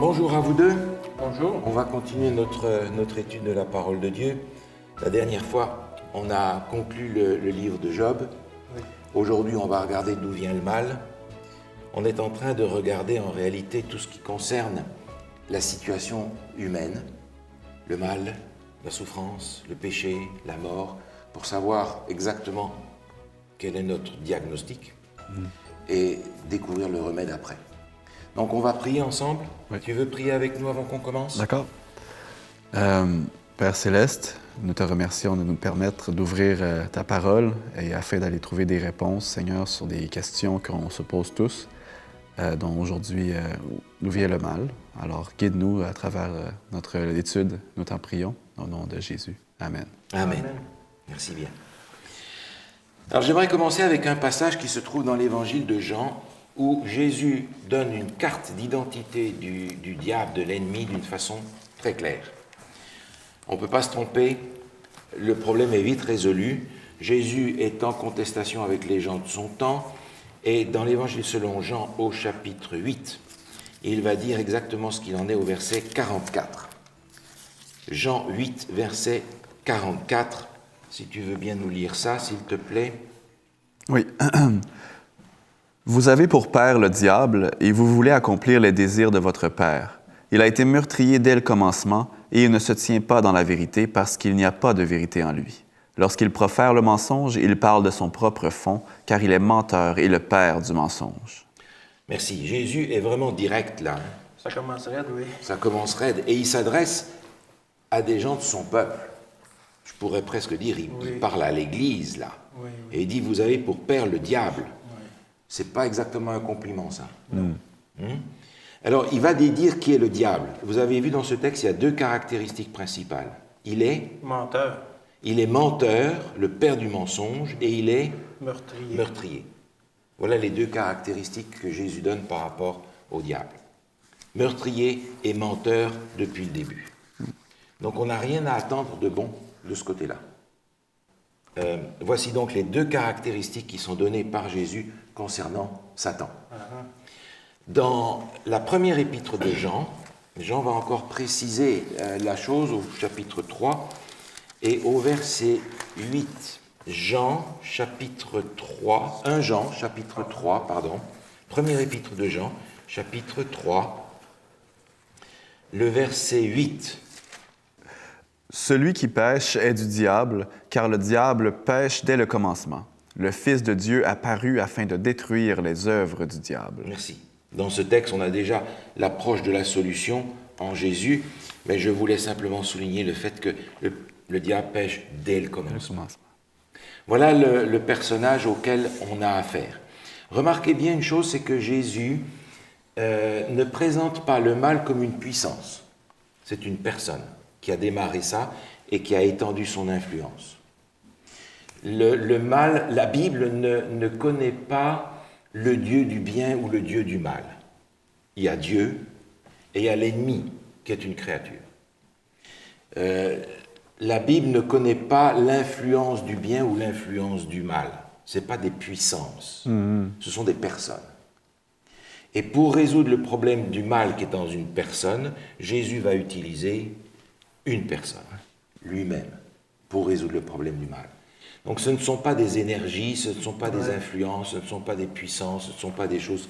bonjour à vous deux. Bonjour. On va continuer notre étude de la parole de Dieu. La dernière fois, on a conclu le livre de Job. Oui. Aujourd'hui, on va regarder d'où vient le mal. On est en train de regarder en réalité tout ce qui concerne la situation humaine, le mal, la souffrance, le péché, la mort, pour savoir exactement quel est notre diagnostic et découvrir le remède après. Donc on va prier ensemble. Oui. Tu veux prier avec nous avant qu'on commence? D'accord. Père Céleste, nous te remercions de nous permettre d'ouvrir ta parole et afin d'aller trouver des réponses, Seigneur, sur des questions qu'on se pose tous, dont aujourd'hui nous vient le mal. Alors guide-nous à travers notre étude, nous t'en prions, au nom de Jésus. Amen. Amen. Amen. Merci bien. Alors j'aimerais commencer avec un passage qui se trouve dans l'évangile de Jean, où Jésus donne une carte d'identité du diable, de l'ennemi, d'une façon très claire. On ne peut pas se tromper, le problème est vite résolu. Jésus est en contestation avec les gens de son temps, et dans l'évangile selon Jean, au chapitre 8, il va dire exactement ce qu'il en est au verset 44. Jean 8, verset 44, si tu veux bien nous lire ça, s'il te plaît. Oui. Vous avez pour père le diable et vous voulez accomplir les désirs de votre père. Il a été meurtrier dès le commencement et il ne se tient pas dans la vérité parce qu'il n'y a pas de vérité en lui. Lorsqu'il profère le mensonge, il parle de son propre fond car il est menteur et le père du mensonge. Merci. Jésus est vraiment direct là. Ça commencerait, oui. Ça commence raide. Et il s'adresse à des gens de son peuple. Je pourrais presque dire, il parle à l'Église là. Oui, Et il dit, vous avez pour père le diable. C'est pas exactement un compliment, ça. Alors, il va dire qui est le diable. Vous avez vu dans ce texte, il y a deux caractéristiques principales. Il est Menteur, menteur, le père du mensonge, et il est meurtrier. meurtrier. Voilà les deux caractéristiques que Jésus donne par rapport au diable. Meurtrier et menteur depuis le début. Donc, on n'a rien à attendre de bon de ce côté-là. Voici donc les deux caractéristiques qui sont données par Jésus concernant Satan. Dans la première épître de Jean, Jean va encore préciser la chose au chapitre 3 et au verset 8. 1 Jean, chapitre 3, première épître de Jean, chapitre 3, le verset 8. Celui qui pêche est du diable, car le diable pêche dès le commencement. Le Fils de Dieu apparut afin de détruire les œuvres du diable. Merci. Dans ce texte, on a déjà l'approche de la solution en Jésus, mais je voulais simplement souligner le fait que le diable pêche dès le commencement. Voilà le personnage auquel on a affaire. Remarquez bien une chose, c'est que Jésus ne présente pas le mal comme une puissance. C'est une personne qui a démarré ça et qui a étendu son influence. Le mal, la Bible ne connaît pas le Dieu du bien ou le Dieu du mal. Il y a Dieu et il y a l'ennemi qui est une créature. La Bible ne connaît pas l'influence du bien ou l'influence du mal. Ce n'est pas des puissances, ce sont des personnes. Et pour résoudre le problème du mal qui est dans une personne, Jésus va utiliser une personne, lui-même, pour résoudre le problème du mal. Donc ce ne sont pas des énergies, ce ne sont pas des influences, ce ne sont pas des puissances, ce ne sont pas des choses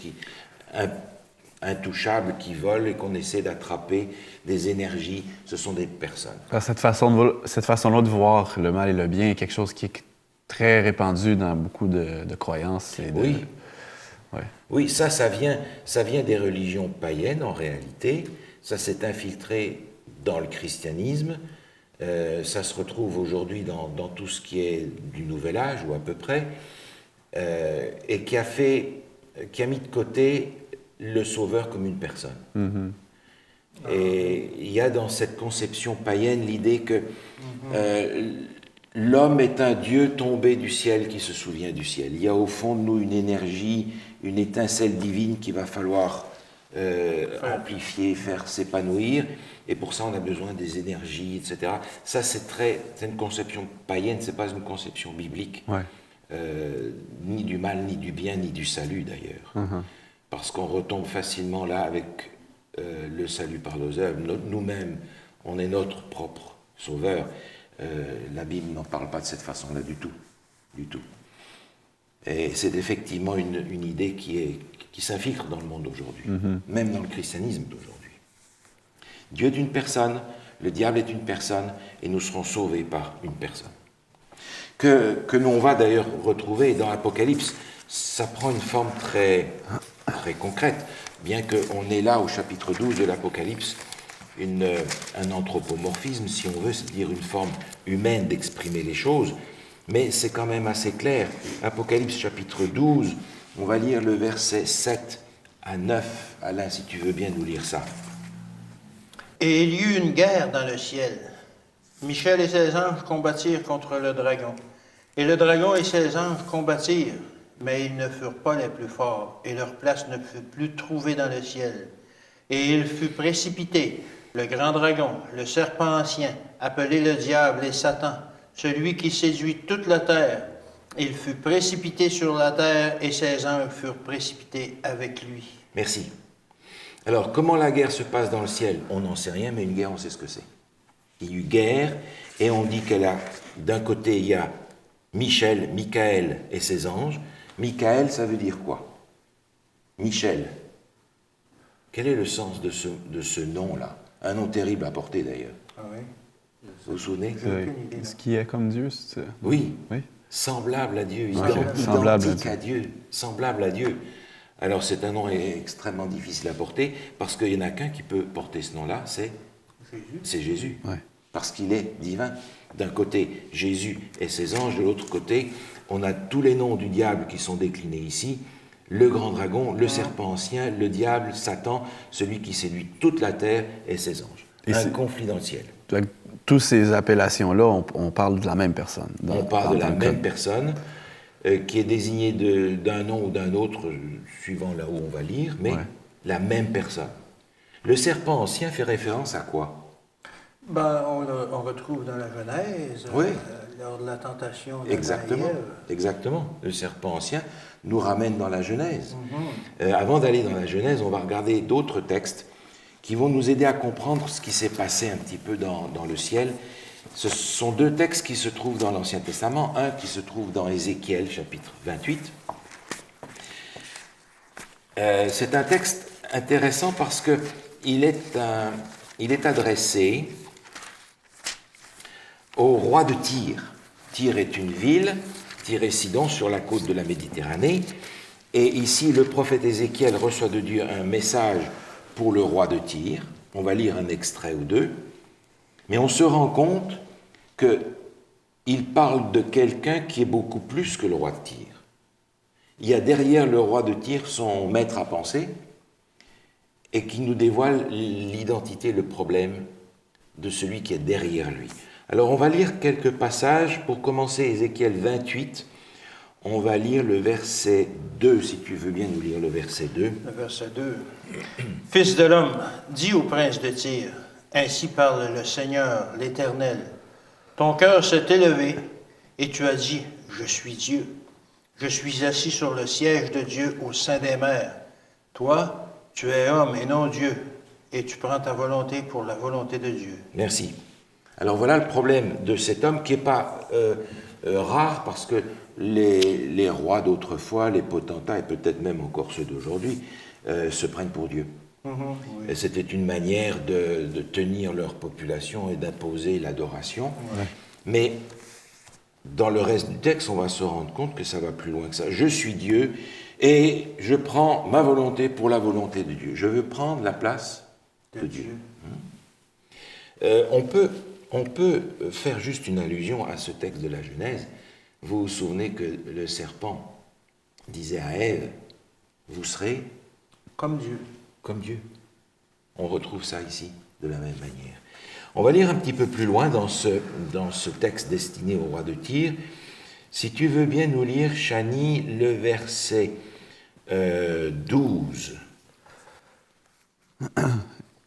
intouchables qui volent et qu'on essaie d'attraper, des énergies, ce sont des personnes. Cette façon-là de voir le mal et le bien est quelque chose qui est très répandu dans beaucoup de croyances. Et Oui. Ouais. Oui, ça vient des religions païennes en réalité, ça s'est infiltré dans le christianisme, ça se retrouve aujourd'hui dans tout ce qui est du Nouvel Âge, ou à peu près, et qui a mis de côté le Sauveur comme une personne. Et il y a dans cette conception païenne l'idée que l'homme est un Dieu tombé du ciel qui se souvient du ciel. Il y a au fond de nous une énergie, une étincelle divine qu'il va falloir amplifier, faire s'épanouir, et pour ça on a besoin des énergies, etc. Ça c'est une conception païenne, c'est pas une conception biblique, ni du mal, ni du bien, ni du salut d'ailleurs, parce qu'on retombe facilement là avec le salut par nos œuvres. Nous-mêmes, on est notre propre sauveur. La Bible n'en parle pas de cette façon-là du tout. Du tout. Et c'est effectivement une idée qui s'infiltre dans le monde d'aujourd'hui, même dans le christianisme d'aujourd'hui. Dieu est une personne, le diable est une personne, et nous serons sauvés par une personne. Que nous, on va d'ailleurs retrouver dans l'Apocalypse, ça prend une forme très, très concrète, bien qu'on ait là au chapitre 12 de l'Apocalypse un anthropomorphisme, si on veut, c'est-à-dire une forme humaine d'exprimer les choses, mais c'est quand même assez clair. Apocalypse chapitre 12, on va lire le verset 7 à 9. Alain, si tu veux bien nous lire ça. Et il y eut une guerre dans le ciel. Michel et ses anges combattirent contre le dragon. Et le dragon et ses anges combattirent, mais ils ne furent pas les plus forts, et leur place ne fut plus trouvée dans le ciel. Et il fut précipité, le grand dragon, le serpent ancien, appelé le diable et Satan, celui qui séduit toute la terre. Il fut précipité sur la terre, et ses anges furent précipités avec lui. Merci. Alors, comment la guerre se passe dans le ciel? On n'en sait rien, mais une guerre, on sait ce que c'est. Il y a eu guerre, et on dit qu'elle a, d'un côté, il y a Michaël et ses anges. Michaël, ça veut dire quoi? Michel. Quel est le sens de ce nom-là? Un nom terrible à porter, d'ailleurs. Ah oui. Vous vous souvenez? Ce qui est comme Dieu, c'est... Oui. Oui. Semblable à Dieu, Semblable à Dieu, semblable à Dieu. Alors c'est un nom extrêmement difficile à porter, parce qu'il n'y en a qu'un qui peut porter ce nom-là, c'est Jésus. Ouais. Parce qu'il est divin. D'un côté, Jésus et ses anges, de l'autre côté, on a tous les noms du diable qui sont déclinés ici, le grand dragon, le serpent ancien, le diable, Satan, celui qui séduit toute la terre et ses anges. Un conflit dans le ciel. Toutes ces appellations-là, on parle de la même personne. On parle de la même personne qui est désignée d'un nom ou d'un autre, suivant là où on va lire, mais la même personne. Le serpent ancien fait référence à quoi? On le retrouve dans la Genèse, lors de la tentation de Exactement, Ève. exactement. Le serpent ancien nous ramène dans la Genèse. Avant d'aller dans la Genèse, on va regarder d'autres textes qui vont nous aider à comprendre ce qui s'est passé un petit peu dans le ciel. Ce sont deux textes qui se trouvent dans l'Ancien Testament, un qui se trouve dans Ézéchiel, chapitre 28. C'est un texte intéressant parce qu'il est adressé au roi de Tyr. Tyr est une ville, Tyr et Sidon, sur la côte de la Méditerranée. Et ici, le prophète Ézéchiel reçoit de Dieu un message pour le roi de Tyr. On va lire un extrait ou deux. Mais on se rend compte qu'il parle de quelqu'un qui est beaucoup plus que le roi de Tyr. Il y a derrière le roi de Tyr son maître à penser et qui nous dévoile l'identité, le problème de celui qui est derrière lui. Alors on va lire quelques passages. Pour commencer, Ézéchiel 28, on va lire le verset 2, si tu veux bien nous lire le verset 2. Le verset 2. Fils de l'homme, dis au prince de Tyr, ainsi parle le Seigneur, l'Éternel. Ton cœur s'est élevé et tu as dit, je suis Dieu. Je suis assis sur le siège de Dieu au sein des mers. Toi, tu es homme et non Dieu, et tu prends ta volonté pour la volonté de Dieu. Merci. Alors voilà le problème de cet homme qui n'est pas rare parce que les rois d'autrefois, les potentats et peut-être même encore ceux d'aujourd'hui se prennent pour Dieu. Oui. Et c'était une manière de tenir leur population et d'imposer l'adoration. Ouais. Mais dans le reste du texte, on va se rendre compte que ça va plus loin que ça. Je suis Dieu et je prends ma volonté pour la volonté de Dieu. Je veux prendre la place de Dieu. On peut faire juste une allusion à ce texte de la Genèse. Vous vous souvenez que le serpent disait à Ève, vous serez Comme Dieu. comme Dieu. On retrouve ça ici de la même manière. On va lire un petit peu plus loin dans ce texte destiné au roi de Tyr. Si tu veux bien nous lire, Chani, le verset 12.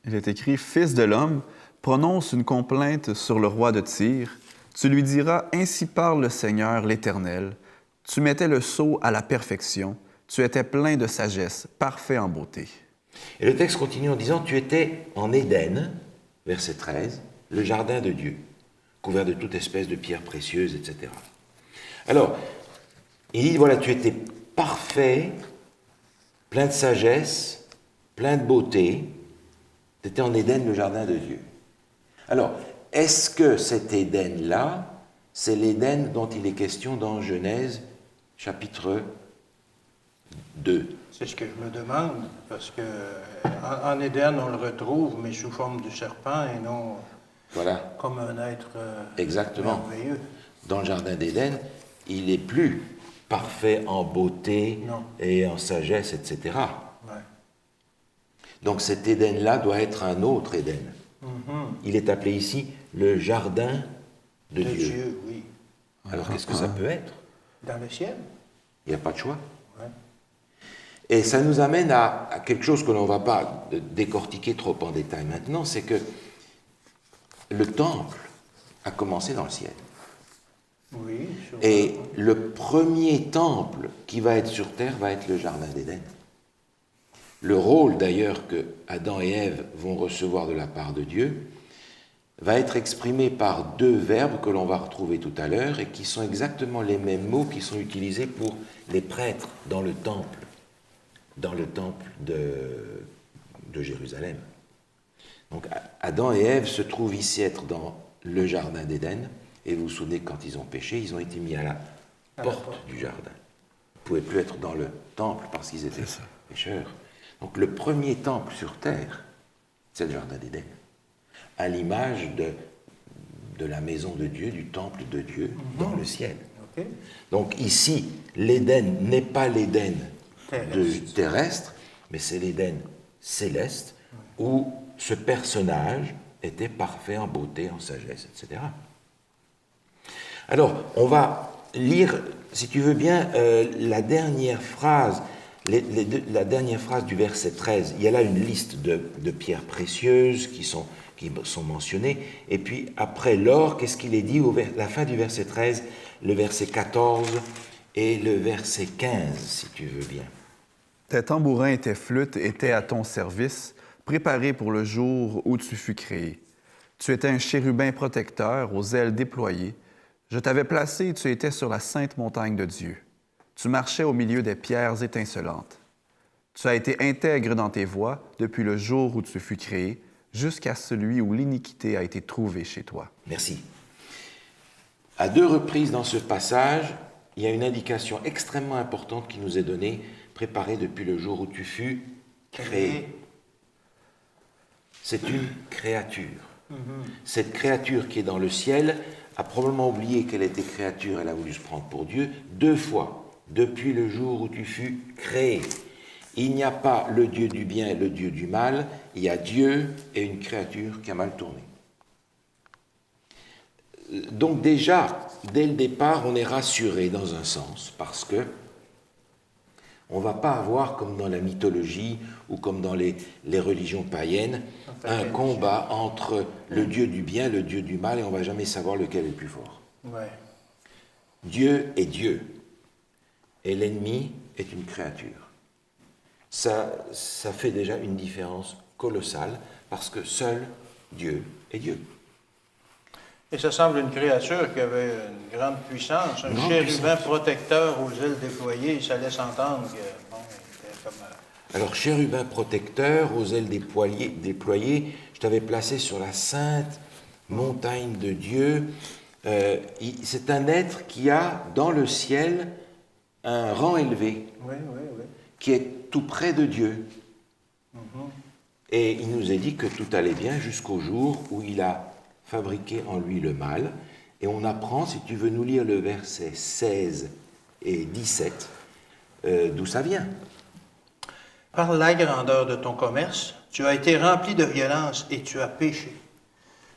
Il est écrit « Fils de l'homme, prononce une complainte sur le roi de Tyr. Tu lui diras, ainsi parle le Seigneur l'Éternel. Tu mettais le sceau à la perfection. Tu étais plein de sagesse, parfait en beauté. » Et le texte continue en disant, tu étais en Éden, verset 13, le jardin de Dieu, couvert de toute espèce de pierres précieuses, etc. Alors, il dit, voilà, tu étais parfait, plein de sagesse, plein de beauté, tu étais en Éden, le jardin de Dieu. Alors, est-ce que cet Éden-là, c'est l'Éden dont il est question dans Genèse, chapitre 2? C'est ce que je me demande, parce que en Éden, on le retrouve, mais sous forme de serpent et non Voilà, comme un être exactement. merveilleux. Dans le jardin d'Éden, il n'est plus parfait en beauté Non. et en sagesse, etc. Ouais. Donc cet Éden-là doit être un autre Éden. Il est appelé ici le jardin de De Dieu. Dieu, oui. Alors qu'est-ce que ça peut être? Dans le ciel. Il n'y a pas de choix. Ouais. Et ça nous amène à quelque chose que l'on ne va pas décortiquer trop en détail maintenant, c'est que le temple a commencé dans le ciel. Oui, sûrement. Et le premier temple qui va être sur terre va être le jardin d'Éden. Le rôle d'ailleurs que Adam et Ève vont recevoir de la part de Dieu va être exprimé par deux verbes que l'on va retrouver tout à l'heure et qui sont exactement les mêmes mots qui sont utilisés pour les prêtres dans le temple de Jérusalem. Donc Adam et Ève se trouvent ici être dans le jardin d'Éden, et vous vous souvenez que quand ils ont péché, ils ont été mis à la porte du jardin. Ils ne pouvaient plus être dans le temple parce qu'ils étaient pécheurs. Donc le premier temple sur terre, c'est le jardin d'Éden, à l'image de la maison de Dieu, du temple de Dieu dans le ciel. OK. Donc ici, l'Éden n'est pas l'Éden Terrestre. terrestre, mais c'est l'Éden céleste, où ce personnage était parfait en beauté, en sagesse, etc. Alors, on va lire, si tu veux bien, la dernière phrase, la dernière phrase du verset 13. Il y a là une liste de pierres précieuses qui sont mentionnées, et puis après l'or, qu'est-ce qu'il est dit la fin du verset 13, le verset 14 et le verset 15, si tu veux bien. Tes tambourins et tes flûtes étaient à ton service, préparés pour le jour où tu fus créé. Tu étais un chérubin protecteur aux ailes déployées. Je t'avais placé et tu étais sur la sainte montagne de Dieu. Tu marchais au milieu des pierres étincelantes. Tu as été intègre dans tes voies depuis le jour où tu fus créé, jusqu'à celui où l'iniquité a été trouvée chez toi. Merci. À deux reprises dans ce passage, il y a une indication extrêmement importante qui nous est donnée, préparée depuis le jour où tu fus créé. C'est une créature. Cette créature qui est dans le ciel a probablement oublié qu'elle était créature, elle a voulu se prendre pour Dieu, deux fois, depuis le jour où tu fus créé. Il n'y a pas le Dieu du bien et le Dieu du mal, il y a Dieu et une créature qui a mal tourné. Donc déjà, dès le départ, on est rassuré dans un sens, parce que on ne va pas avoir, comme dans la mythologie ou comme dans les religions païennes, un combat entre le Dieu du bien et le Dieu du mal, et on ne va jamais savoir lequel est le plus fort. Ouais. Dieu est Dieu, et l'ennemi est une créature. Ça fait déjà une différence colossale, parce que seul Dieu est Dieu. Et ça semble une créature qui avait une grande puissance, un chérubin protecteur aux ailes déployées, ça laisse entendre que, bon, il était comme... Alors, chérubin protecteur aux ailes déployées, je t'avais placé sur la sainte montagne de Dieu. C'est un être qui a dans le ciel un rang élevé, Oui, oui, oui. qui est tout près de Dieu. Et il nous est dit que tout allait bien jusqu'au jour où il a fabriqué en lui le mal. Et on apprend, si tu veux nous lire le verset 16 et 17, d'où ça vient. Par la grandeur de ton commerce, tu as été rempli de violence et tu as péché.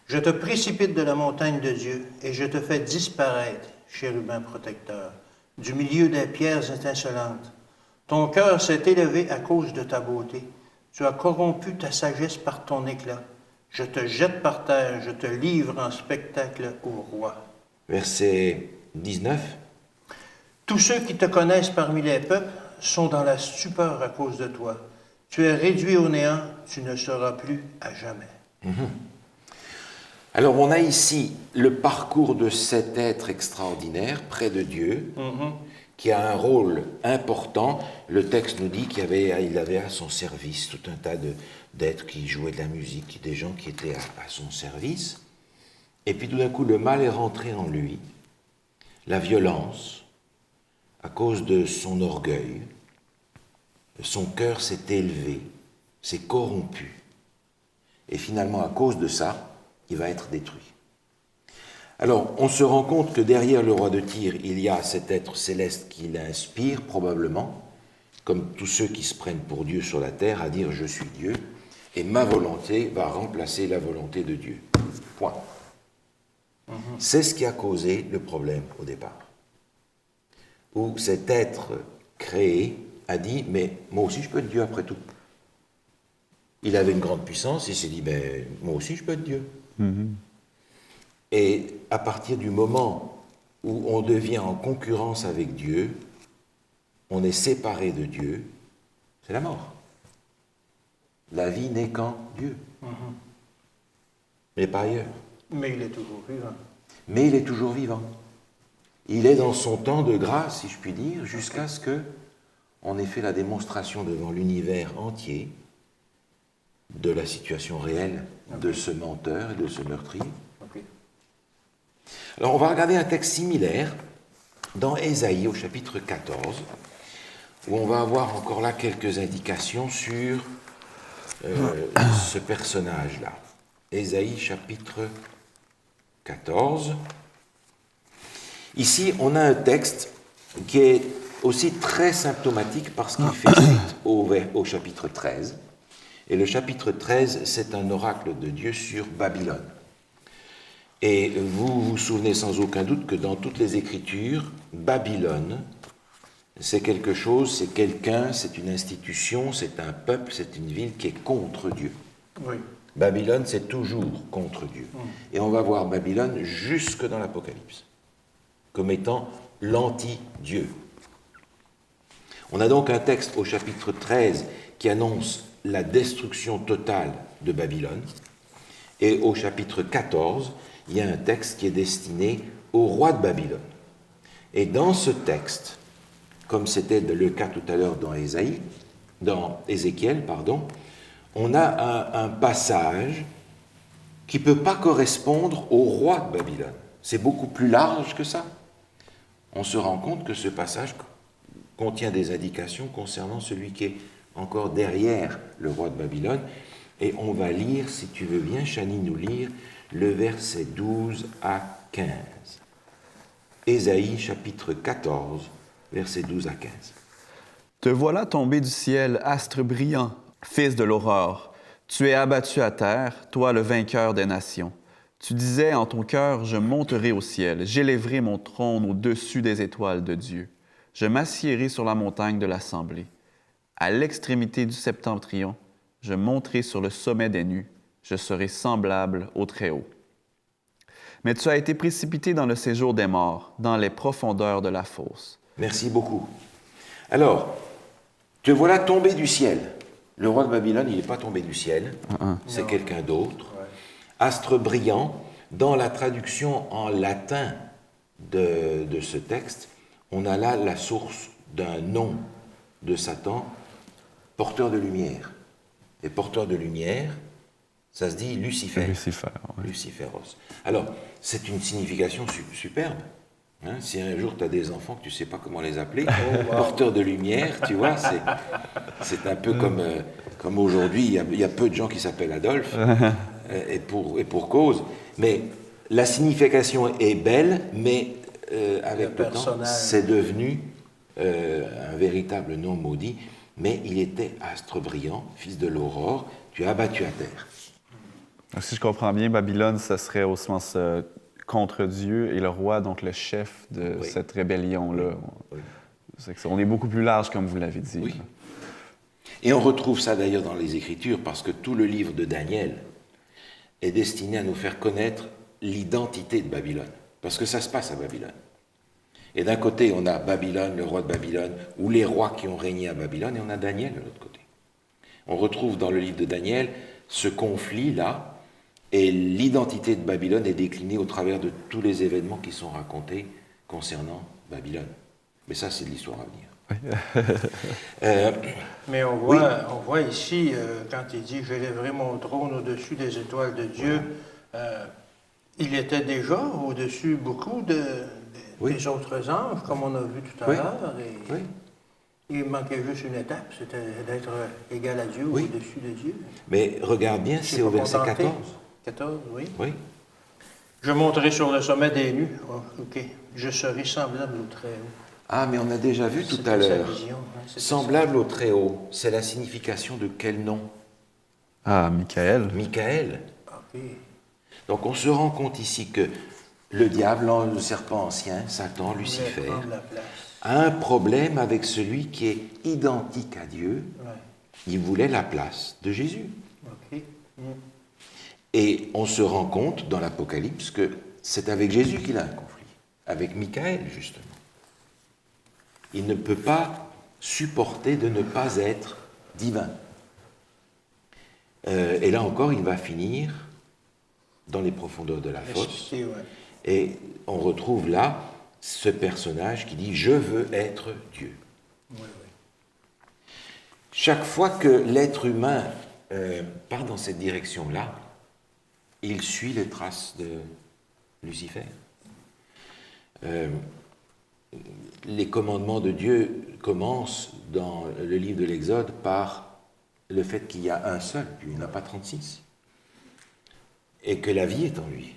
Je te précipite de la montagne de Dieu et je te fais disparaître, chérubin protecteur, du milieu des pierres étincelantes. Ton cœur s'est élevé à cause de ta beauté. Tu as corrompu ta sagesse par ton éclat. Je te jette par terre, je te livre en spectacle au roi. Verset 19. Tous ceux qui te connaissent parmi les peuples sont dans la stupeur à cause de toi. Tu es réduit au néant, tu ne seras plus à jamais. Alors on a ici le parcours de cet être extraordinaire près de Dieu, qui a un rôle important. Le texte nous dit qu'il avait à son service tout un tas d'êtres qui jouaient de la musique, des gens qui étaient à son service. Et puis tout d'un coup, le mal est rentré en lui, la violence, à cause de son orgueil. Son cœur s'est élevé, s'est corrompu. Et finalement, à cause de ça, il va être détruit. Alors, on se rend compte que derrière le roi de Tyr, il y a cet être céleste qui l'inspire, probablement, comme tous ceux qui se prennent pour Dieu sur la terre, à dire « je suis Dieu », et ma volonté va remplacer la volonté de Dieu. Point. C'est ce qui a causé le problème au départ. Où cet être créé a dit « mais moi aussi je peux être Dieu après tout ». Il avait une grande puissance, il s'est dit ben, « moi aussi je peux être Dieu ». Et à partir du moment où on devient en concurrence avec Dieu, on est séparé de Dieu, c'est la mort. La vie n'est qu'en Dieu, mais pas ailleurs. Mais il est toujours vivant. Mais il est toujours vivant. Il est dans son temps de grâce, si je puis dire, jusqu'à ce que on ait fait la démonstration devant l'univers entier de la situation réelle de ce menteur et de ce meurtrier. Alors on va regarder un texte similaire dans Ésaïe au chapitre 14, où on va avoir encore là quelques indications sur ce personnage-là. Ésaïe chapitre 14. Ici, on a un texte qui est aussi très symptomatique parce qu'il fait suite au chapitre 13. Et le chapitre 13, c'est un oracle de Dieu sur Babylone. Et vous vous souvenez sans aucun doute que dans toutes les Écritures, Babylone, c'est quelque chose, c'est quelqu'un, c'est une institution, c'est un peuple, c'est une ville qui est contre Dieu. Oui. Babylone, c'est toujours contre Dieu. Et on va voir Babylone jusque dans l'Apocalypse, comme étant l'anti-Dieu. On a donc un texte au chapitre 13 qui annonce la destruction totale de Babylone. Et au chapitre 14, il y a un texte qui est destiné au roi de Babylone. Et dans ce texte, comme c'était le cas tout à l'heure dans Ézéchiel, on a un passage qui ne peut pas correspondre au roi de Babylone. C'est beaucoup plus large que ça. On se rend compte que ce passage contient des indications concernant celui qui est encore derrière le roi de Babylone. Et on va lire, si tu veux bien, Chani, nous lire le verset 12 à 15. Ésaïe, chapitre 14, versets 12 à 15. Te voilà tombé du ciel, astre brillant, fils de l'aurore. Tu es abattu à terre, toi le vainqueur des nations. Tu disais en ton cœur, je monterai au ciel, j'élèverai mon trône au-dessus des étoiles de Dieu. Je m'assiérai sur la montagne de l'assemblée. À l'extrémité du septentrion, je monterai sur le sommet des nues, je serai semblable au Très-Haut. Mais tu as été précipité dans le séjour des morts, dans les profondeurs de la fosse. Merci beaucoup. Alors, te voilà tombé du ciel. Le roi de Babylone, il n'est pas tombé du ciel, c'est quelqu'un d'autre. Ouais. Astre brillant, dans la traduction en latin de ce texte, on a là la source d'un nom de Satan, porteur de lumière. Et porteur de lumière, ça se dit Lucifer. Lucifer, oui. Luciferos. Alors, c'est une signification superbe. Hein, si un jour tu as des enfants que tu ne sais pas comment les appeler, porteur de lumière, tu vois, c'est un peu comme aujourd'hui, il y a peu de gens qui s'appellent Adolphe, et pour cause. Mais la signification est belle, mais avec le temps, c'est devenu un véritable nom maudit. Mais il était astre brillant, fils de l'aurore, tu es abattu à terre. Si je comprends bien, Babylone, ça serait au sens contre Dieu et le roi, donc le chef de cette rébellion-là. Oui. On est beaucoup plus large, comme vous l'avez dit. Oui. Et on retrouve ça d'ailleurs dans les Écritures, parce que tout le livre de Daniel est destiné à nous faire connaître l'identité de Babylone, parce que ça se passe à Babylone. Et d'un côté, on a Babylone, le roi de Babylone, ou les rois qui ont régné à Babylone, et on a Daniel de l'autre côté. on retrouve dans le livre de Daniel ce conflit-là, et l'identité de Babylone est déclinée au travers de tous les événements qui sont racontés concernant Babylone. Mais ça, c'est de l'histoire à venir. Mais on voit ici, quand il dit « J'élèverai mon trône au-dessus des étoiles de Dieu », il était déjà au-dessus beaucoup des autres anges, comme on a vu tout à l'heure. Il manquait juste une étape, c'était d'être égal à Dieu ou au-dessus de Dieu. Mais regarde bien, c'est au verset 14. 14, oui. Oui. Je monterai sur le sommet des nues. Oh, OK. Je serai semblable au Très-Haut. Ah, mais on a déjà vu tout à l'heure. Semblable au Très-Haut, c'est la signification de quel nom? Ah, Michael. Michael. OK. Donc on se rend compte ici que le diable, le serpent ancien, Satan, Lucifer, a un problème avec celui qui est identique à Dieu. Ouais. Il voulait la place de Jésus. OK. Et on se rend compte dans l'Apocalypse que c'est avec Jésus qu'il a un conflit, avec Michael justement. Il ne peut pas supporter de ne pas être divin. Et là encore, il va finir dans les profondeurs de la fosse. Et on retrouve là ce personnage qui dit « Je veux être Dieu ». Chaque fois que l'être humain part dans cette direction-là, il suit les traces de Lucifer. Les commandements de Dieu commencent dans le livre de l'Exode par le fait qu'il y a un seul Dieu, il n'y en a pas 36, et que la vie est en lui.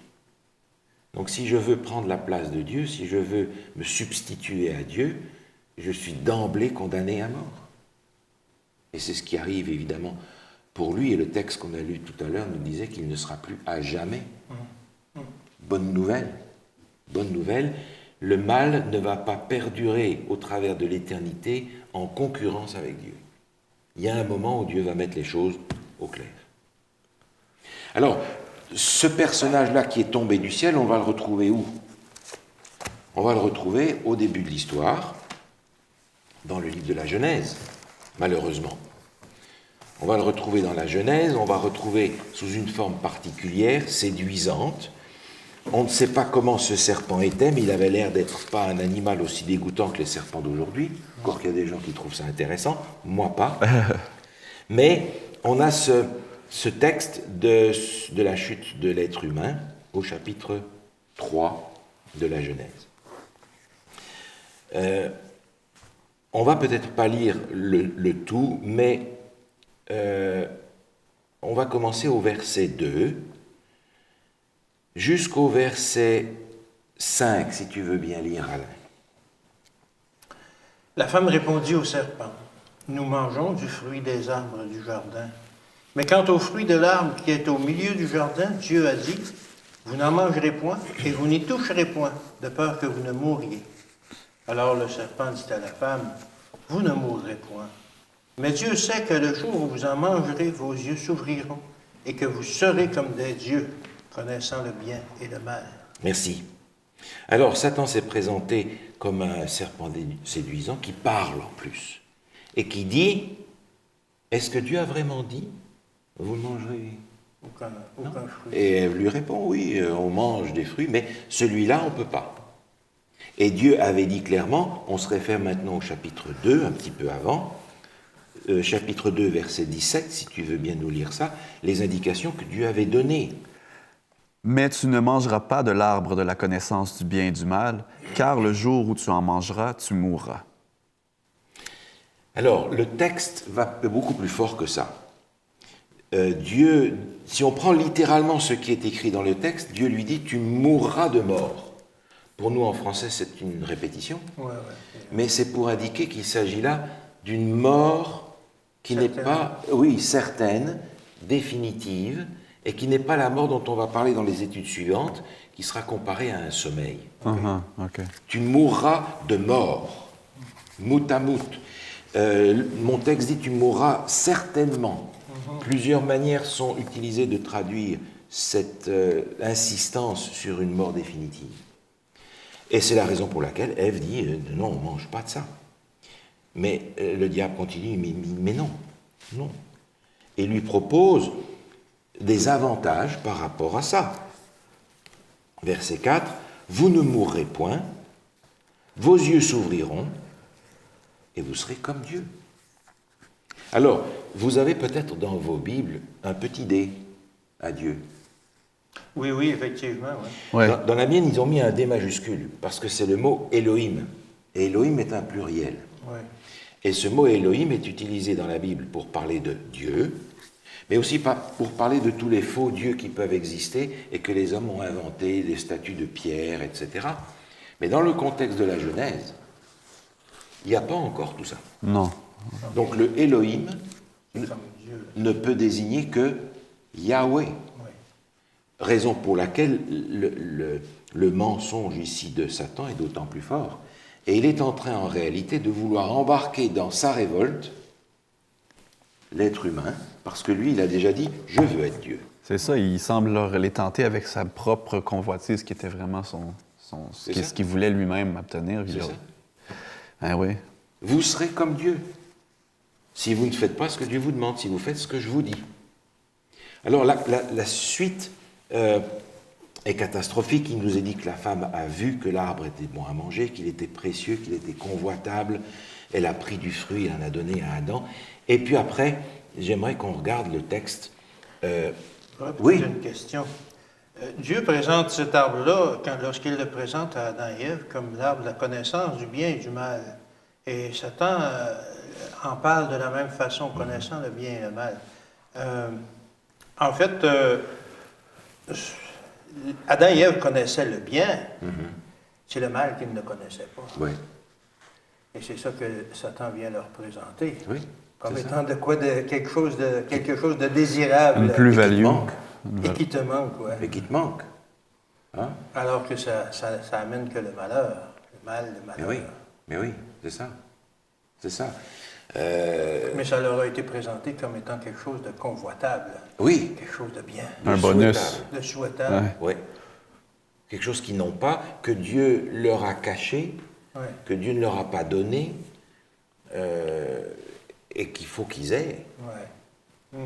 Donc si je veux prendre la place de Dieu, si je veux me substituer à Dieu, je suis d'emblée condamné à mort. Et c'est ce qui arrive évidemment pour lui, et le texte qu'on a lu tout à l'heure nous disait qu'il ne sera plus à jamais. Bonne nouvelle, le mal ne va pas perdurer au travers de l'éternité en concurrence avec Dieu. Il y a un moment où Dieu va mettre les choses au clair. Alors, ce personnage-là qui est tombé du ciel, on va le retrouver où? On va le retrouver au début de l'histoire, dans le livre de la Genèse, malheureusement. On va le retrouver dans la Genèse, on va retrouver sous une forme particulière, séduisante. On ne sait pas comment ce serpent était, mais il avait l'air d'être pas un animal aussi dégoûtant que les serpents d'aujourd'hui, encore qu'il y a des gens qui trouvent ça intéressant, moi pas. Mais on a ce texte de la chute de l'être humain au chapitre 3 de la Genèse. On va peut-être pas lire le tout, mais on va commencer au verset 2 jusqu'au verset 5, si tu veux bien lire, Alain. La femme répondit au serpent, « Nous mangeons du fruit des arbres du jardin. Mais quant au fruit de l'arbre qui est au milieu du jardin, Dieu a dit, « Vous n'en mangerez point et vous n'y toucherez point, de peur que vous ne mouriez. » Alors le serpent dit à la femme, « Vous ne mourrez point. Mais Dieu sait que le jour où vous en mangerez, vos yeux s'ouvriront et que vous serez comme des dieux, connaissant le bien et le mal. » Merci. Alors, Satan s'est présenté comme un serpent séduisant qui parle en plus et qui dit, est-ce que Dieu a vraiment dit, vous mangerez Aucun fruit. Et elle lui répond, oui, on mange des fruits, mais celui-là, on ne peut pas. Et Dieu avait dit clairement, on se réfère maintenant au chapitre 2, un petit peu avant, chapitre 2, verset 17, si tu veux bien nous lire ça, les indications que Dieu avait données. Mais tu ne mangeras pas de l'arbre de la connaissance du bien et du mal, car le jour où tu en mangeras, tu mourras. Alors, le texte va beaucoup plus fort que ça. Dieu, si on prend littéralement ce qui est écrit dans le texte, Dieu lui dit « tu mourras de mort ». Pour nous, en français, c'est une répétition, mais c'est pour indiquer qu'il s'agit là d'une mort qui n'est pas, certaine, définitive, et qui n'est pas la mort dont on va parler dans les études suivantes, qui sera comparée à un sommeil. Tu mourras de mort, mout à mout. Mon texte dit « tu mourras certainement ». Plusieurs manières sont utilisées de traduire cette insistance sur une mort définitive. Et c'est la raison pour laquelle Ève dit « non, on ne mange pas de ça ». Mais le diable continue « mais non, non ». et lui propose des avantages par rapport à ça. Verset 4, « Vous ne mourrez point, vos yeux s'ouvriront, et vous serez comme Dieu. » Alors, vous avez peut-être dans vos Bibles un petit D à Dieu. Oui, oui, effectivement. Oui. Ouais. Dans la mienne, ils ont mis un D majuscule, parce que c'est le mot Elohim. Et Elohim est un pluriel. Oui. Et ce mot Elohim est utilisé dans la Bible pour parler de Dieu, mais aussi pour parler de tous les faux dieux qui peuvent exister et que les hommes ont inventés, des statues de pierre, etc. Mais dans le contexte de la Genèse, il n'y a pas encore tout ça. Non. Donc le Elohim Comme Dieu. ne peut désigner que Yahweh. Oui. Raison pour laquelle le mensonge ici de Satan est d'autant plus fort. Et il est en train en réalité de vouloir embarquer dans sa révolte l'être humain, parce que lui, il a déjà dit « je veux être Dieu C'est ça, il semble les tenter avec sa propre convoitise, qui était vraiment ce qu'il voulait lui-même obtenir. » C'est ça. Ah oui. Vous serez comme Dieu, si vous ne faites pas ce que Dieu vous demande, si vous faites ce que je vous dis. Alors la suite est catastrophique. Il nous est dit que la femme a vu que l'arbre était bon à manger, qu'il était précieux, qu'il était convoitable. Elle a pris du fruit, elle en a donné à Adam. Et puis après, j'aimerais qu'on regarde le texte. Oui. J'ai une question. Dieu présente cet arbre-là, lorsqu'il le présente à Adam et Ève, comme l'arbre de la connaissance du bien et du mal. Et Satan en parle de la même façon, connaissant le bien et le mal. En fait, Adam et Ève connaissaient le bien, c'est le mal qu'ils ne connaissaient pas. Oui, Et c'est ça que Satan vient leur présenter. oui. Comme c'est étant de quoi quelque chose de désirable. Une plus-value. Et qui te manque, ouais. Et qui te manque. Hein? Alors que ça amène que le malheur, le mal, le malheur. Mais oui, c'est ça. C'est ça. Mais ça leur a été présenté comme étant quelque chose de convoitable. Oui. Quelque chose de bien. Un bonus. Souhaitable. De souhaitable. Ouais. Oui. Quelque chose qu'ils n'ont pas, que Dieu leur a caché, Ouais. que Dieu ne leur a pas donné, et qu'il faut qu'ils aient. Ouais.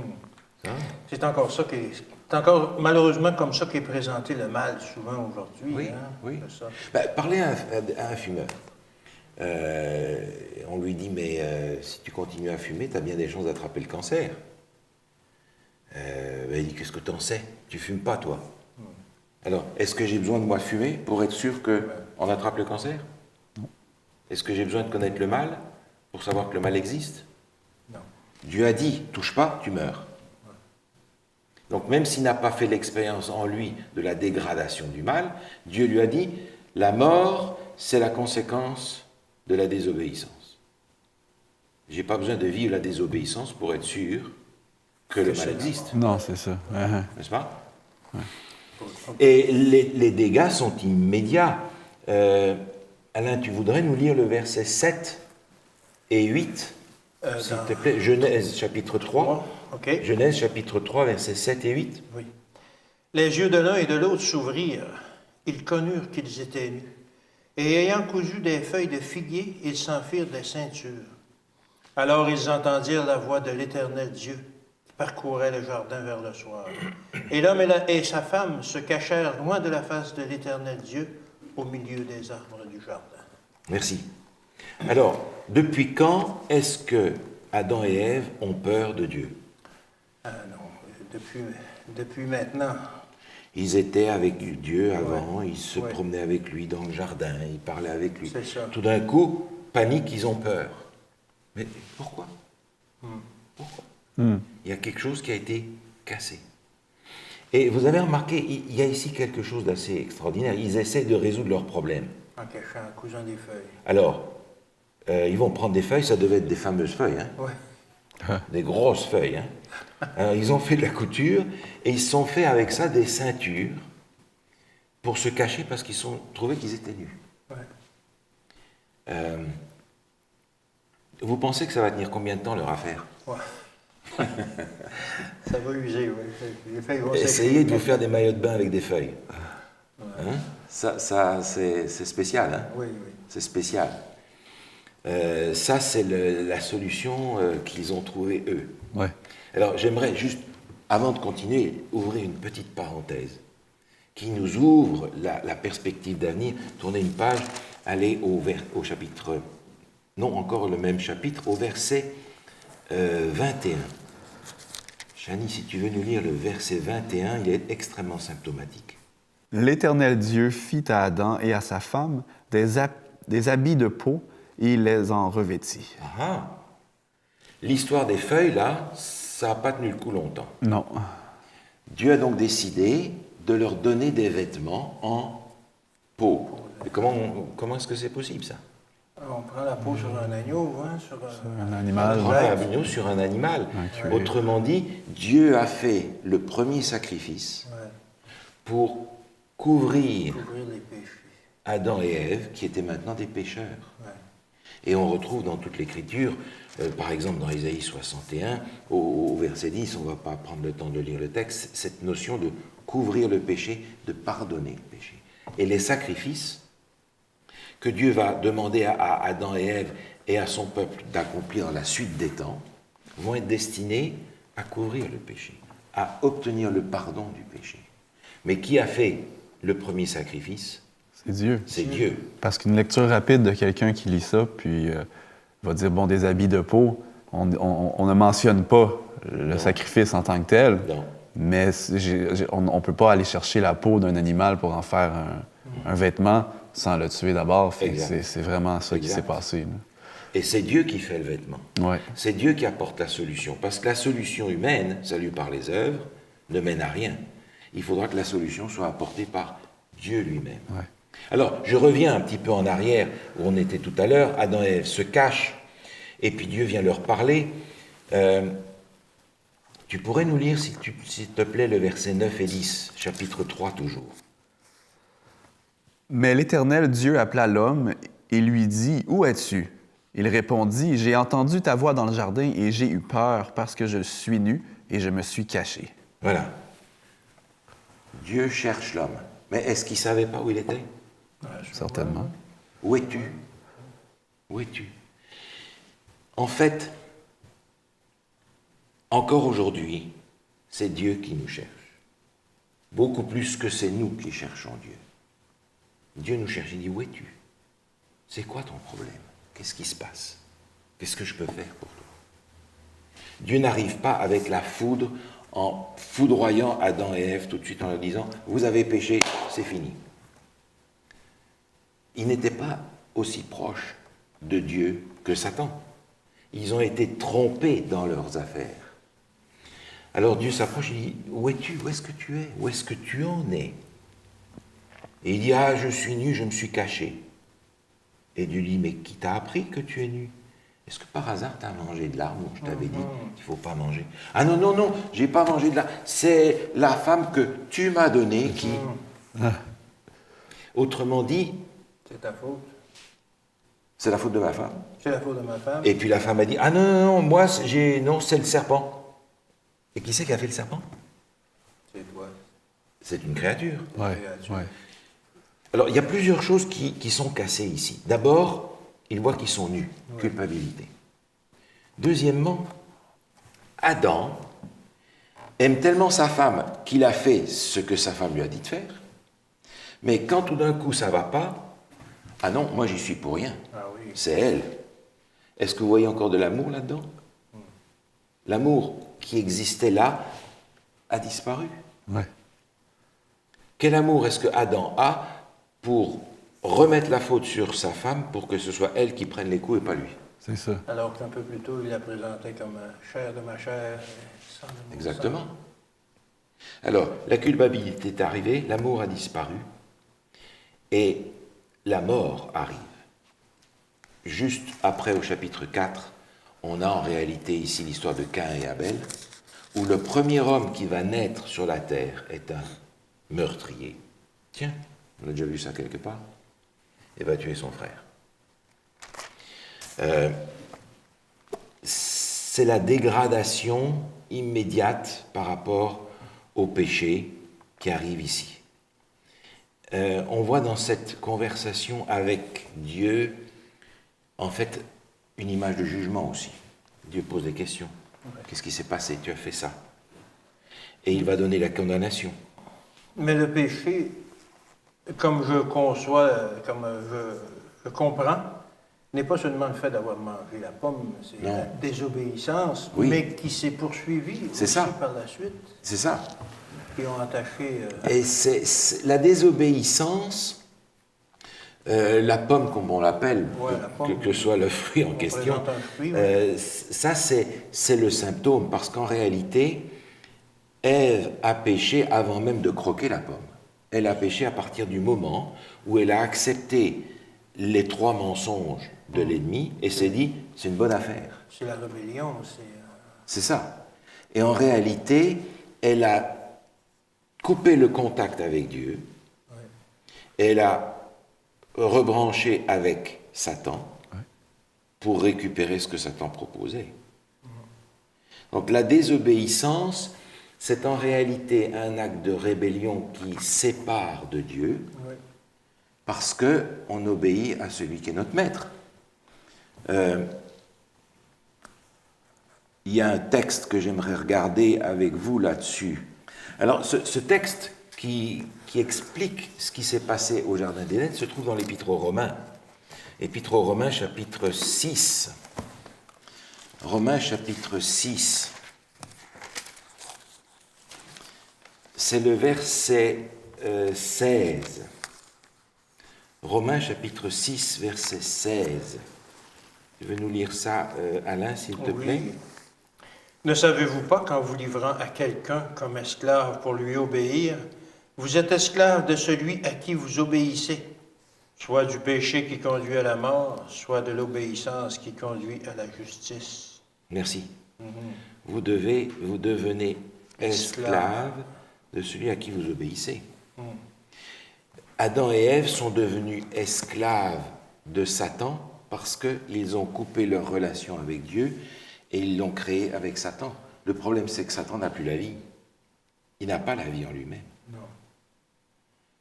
Hein? C'est encore ça c'est encore malheureusement comme ça qu'est présenté le mal souvent aujourd'hui. Oui, hein? oui. C'est ça. Ben, parlez à un fumeur. On lui dit, mais si tu continues à fumer, tu as bien des chances d'attraper le cancer. Ben, il dit, qu'est-ce que tu en sais? Tu fumes pas, toi. Alors, est-ce que j'ai besoin de moi fumer pour être sûr qu'on attrape le cancer? Est-ce que j'ai besoin de connaître le mal pour savoir que le mal existe? Non. Dieu a dit, touche pas, tu meurs. Donc même s'il n'a pas fait l'expérience en lui de la dégradation du mal, Dieu lui a dit, la mort, c'est la conséquence de la désobéissance. Je n'ai pas besoin de vivre la désobéissance pour être sûr que le mal existe. Non, c'est ça. N'est-ce pas? Et les dégâts sont immédiats. Alain, tu voudrais nous lire le verset 7 et 8, s'il te plaît? Genèse chapitre 3. OK. Genèse chapitre 3, versets 7 et 8. Oui. Les yeux de l'un et de l'autre s'ouvrirent. Ils connurent qu'ils étaient nus. Et ayant cousu des feuilles de figuier, ils s'en firent des ceintures. Alors ils entendirent la voix de l'Éternel Dieu qui parcourait le jardin vers le soir. Et l'homme et sa femme se cachèrent loin de la face de l'Éternel Dieu au milieu des arbres du jardin. Merci. Alors, depuis quand est-ce que Adam et Ève ont peur de Dieu? Ah non, depuis maintenant. Ils étaient avec Dieu avant, ils se Ouais. promenaient avec lui dans le jardin, ils parlaient avec lui. C'est ça. Tout d'un coup, panique, ils ont peur. Mais pourquoi? Pourquoi? Il y a quelque chose qui a été cassé. Et vous avez remarqué, il y a ici quelque chose d'assez extraordinaire. Ils essaient de résoudre leurs problèmes. En cachant, en cousant des feuilles. Alors, ils vont prendre des feuilles, ça devait être des fameuses feuilles, hein? Ouais. Des grosses feuilles. Hein? Alors, ils ont fait de la couture et ils se sont fait avec ça des ceintures pour se cacher parce qu'ils trouvaient qu'ils étaient nus. Ouais. Vous pensez que ça va tenir combien de temps leur affaire? Ouais. Ça va user, oui. Les feuilles vont Essayez de vous faire des maillots de bain avec des feuilles. Hein? Ça c'est spécial. Hein? Oui, oui. C'est spécial. Ça, c'est la solution qu'ils ont trouvée eux. Ouais. Alors, j'aimerais juste, avant de continuer, ouvrir une petite parenthèse qui nous ouvre la perspective d'avenir. Tournez une page, allez au chapitre, non encore le même chapitre, au verset 21. Chani, si tu veux nous lire le verset 21, il est extrêmement symptomatique. L'Éternel Dieu fit à Adam et à sa femme des habits de peau et il les en revêtit. Ah, l'histoire des feuilles, là, ça n'a pas tenu le coup longtemps. Non. Dieu a donc décidé de leur donner des vêtements en peau. Et comment est-ce que c'est possible, ça? On prend la peau sur un agneau, hein, sur Un animal. On prend un agneau sur un animal. cuir. Autrement dit, Dieu a fait le premier sacrifice ouais, pour couvrir couvrir les péchés. Adam et Ève, qui étaient maintenant des pécheurs. Ouais. Et on retrouve dans toute l'Écriture, par exemple dans Ésaïe 61, au verset 10, on ne va pas prendre le temps de lire le texte, cette notion de couvrir le péché, de pardonner le péché. Et les sacrifices que Dieu va demander à Adam et Ève et à son peuple d'accomplir dans la suite des temps vont être destinés à couvrir le péché, à obtenir le pardon du péché. Mais qui a fait le premier sacrifice? C'est Dieu. C'est Dieu. Parce qu'une lecture rapide de quelqu'un qui lit ça, puis va dire, bon, des habits de peau, on ne mentionne pas le sacrifice en tant que tel, Non. mais on ne peut pas aller chercher la peau d'un animal pour en faire un vêtement sans le tuer d'abord. Exact. C'est vraiment ça qui Exact. s'est passé. Et c'est Dieu qui fait le vêtement. Ouais. C'est Dieu qui apporte la solution. Parce que la solution humaine, salut par les œuvres, ne mène à rien. Il faudra que la solution soit apportée par Dieu lui-même. Ouais. Alors, je reviens un petit peu en arrière, où on était tout à l'heure. Adam et Ève se cachent, et puis Dieu vient leur parler. Tu pourrais nous lire, s'il te plaît, le verset 9 et 10, chapitre 3 toujours. Mais l'Éternel Dieu appela l'homme et lui dit, « Où es-tu? » Il répondit, « J'ai entendu ta voix dans le jardin et j'ai eu peur parce que je suis nu et je me suis caché. Voilà. Dieu cherche l'homme. Mais est-ce qu'il ne savait pas où il était? » Certainement. Où es-tu? Où es-tu? En fait, encore aujourd'hui, c'est Dieu qui nous cherche. Beaucoup plus que c'est nous qui cherchons Dieu. Dieu nous cherche, il dit, où es-tu? C'est quoi ton problème? Qu'est-ce qui se passe? Qu'est-ce que je peux faire pour toi? Dieu n'arrive pas avec la foudre en foudroyant Adam et Ève tout de suite en leur disant, vous avez péché, c'est fini. Ils n'étaient pas aussi proches de Dieu que Satan. Ils ont été trompés dans leurs affaires. Alors Dieu s'approche, il dit, où es-tu? Où est-ce que tu es? Où est-ce que tu en es? Et il dit, ah, je suis nu, je me suis caché. Et Dieu dit, mais qui t'a appris que tu es nu? Est-ce que par hasard tu as mangé de l'arbre dont je t'avais dit qu'il ne faut pas manger? Ah non, non, non, je n'ai pas mangé de l'arbre. C'est la femme que tu m'as donnée qui... Autrement dit, C'est ta faute. c'est la faute de ma femme. C'est la faute de ma femme. Et puis la femme a dit, ah non, non, non, moi, non, c'est le serpent. Et qui c'est qui a fait le serpent? C'est toi. C'est une créature. Ouais, ouais. Alors, il y a plusieurs choses qui sont cassées ici. D'abord, ils voient qu'ils sont nus. Culpabilité. Deuxièmement, Adam aime tellement sa femme qu'il a fait ce que sa femme lui a dit de faire. Mais quand tout d'un coup ça ne va pas, ah non, moi j'y suis pour rien. Ah oui. C'est elle. Est-ce que vous voyez encore de l'amour là-dedans? L'amour qui existait là a disparu. Ouais. Quel amour est-ce que Adam a pour remettre la faute sur sa femme pour que ce soit elle qui prenne les coups et pas lui? C'est ça. Alors qu'un peu plus tôt, il la présentait comme chair de ma chair, sang de mon Exactement. sang. Alors, la culpabilité est arrivée, l'amour a disparu, et la mort arrive. Juste après, au chapitre 4, on a en réalité ici l'histoire de Caïn et Abel, où le premier homme qui va naître sur la terre est un meurtrier. Tiens, on a déjà vu ça quelque part. Et va tuer son frère. C'est la dégradation immédiate par rapport au péché qui arrive ici. On voit dans cette conversation avec Dieu, en fait, une image de jugement aussi. Dieu pose des questions. Ouais. Qu'est-ce qui s'est passé? Tu as fait ça. Et il va donner la condamnation. Mais le péché, comme je conçois, comme je comprends, n'est pas seulement le fait d'avoir mangé la pomme, c'est Non. la désobéissance, Oui. mais qui s'est poursuivie C'est aussi ça. par la suite, C'est ça. qui ont attaché... Et la désobéissance, la pomme, comme on l'appelle, Ouais, la pomme, que soit le fruit en on question, présente un fruit, ouais. ça c'est le symptôme, parce qu'en réalité, Ève a péché avant même de croquer la pomme. Elle a péché à partir du moment où elle a accepté les 3 mensonges de l'ennemi et s'est dit, c'est une bonne affaire. C'est la rébellion, C'est ça. Et en réalité, elle a coupé le contact avec Dieu, ouais. elle a rebranché avec Satan pour récupérer ce que Satan proposait. Donc la désobéissance, c'est en réalité un acte de rébellion qui sépare de Dieu Ouais. parce qu'on obéit à celui qui est notre maître. Il y a un texte que j'aimerais regarder avec vous là-dessus. Alors, ce texte qui explique ce qui s'est passé au Jardin d'Éden se trouve dans l'Épître aux Romains. Épître aux Romains, chapitre 6. Romains, chapitre 6. C'est le verset 16. Romains, chapitre 6, verset 16. Tu veux nous lire ça, Alain, s'il te plaît? Oui. Ne savez-vous pas qu'en vous livrant à quelqu'un comme esclave pour lui obéir, vous êtes esclave de celui à qui vous obéissez, soit du péché qui conduit à la mort, soit de l'obéissance qui conduit à la justice. Merci. Mhm. Vous devenez Esclave. esclave de celui à qui vous obéissez. Mhm. Adam et Ève sont devenus esclaves de Satan parce qu'ils ont coupé leur relation avec Dieu et ils l'ont créé avec Satan. Le problème, c'est que Satan n'a plus la vie. Il n'a pas la vie en lui-même. Non.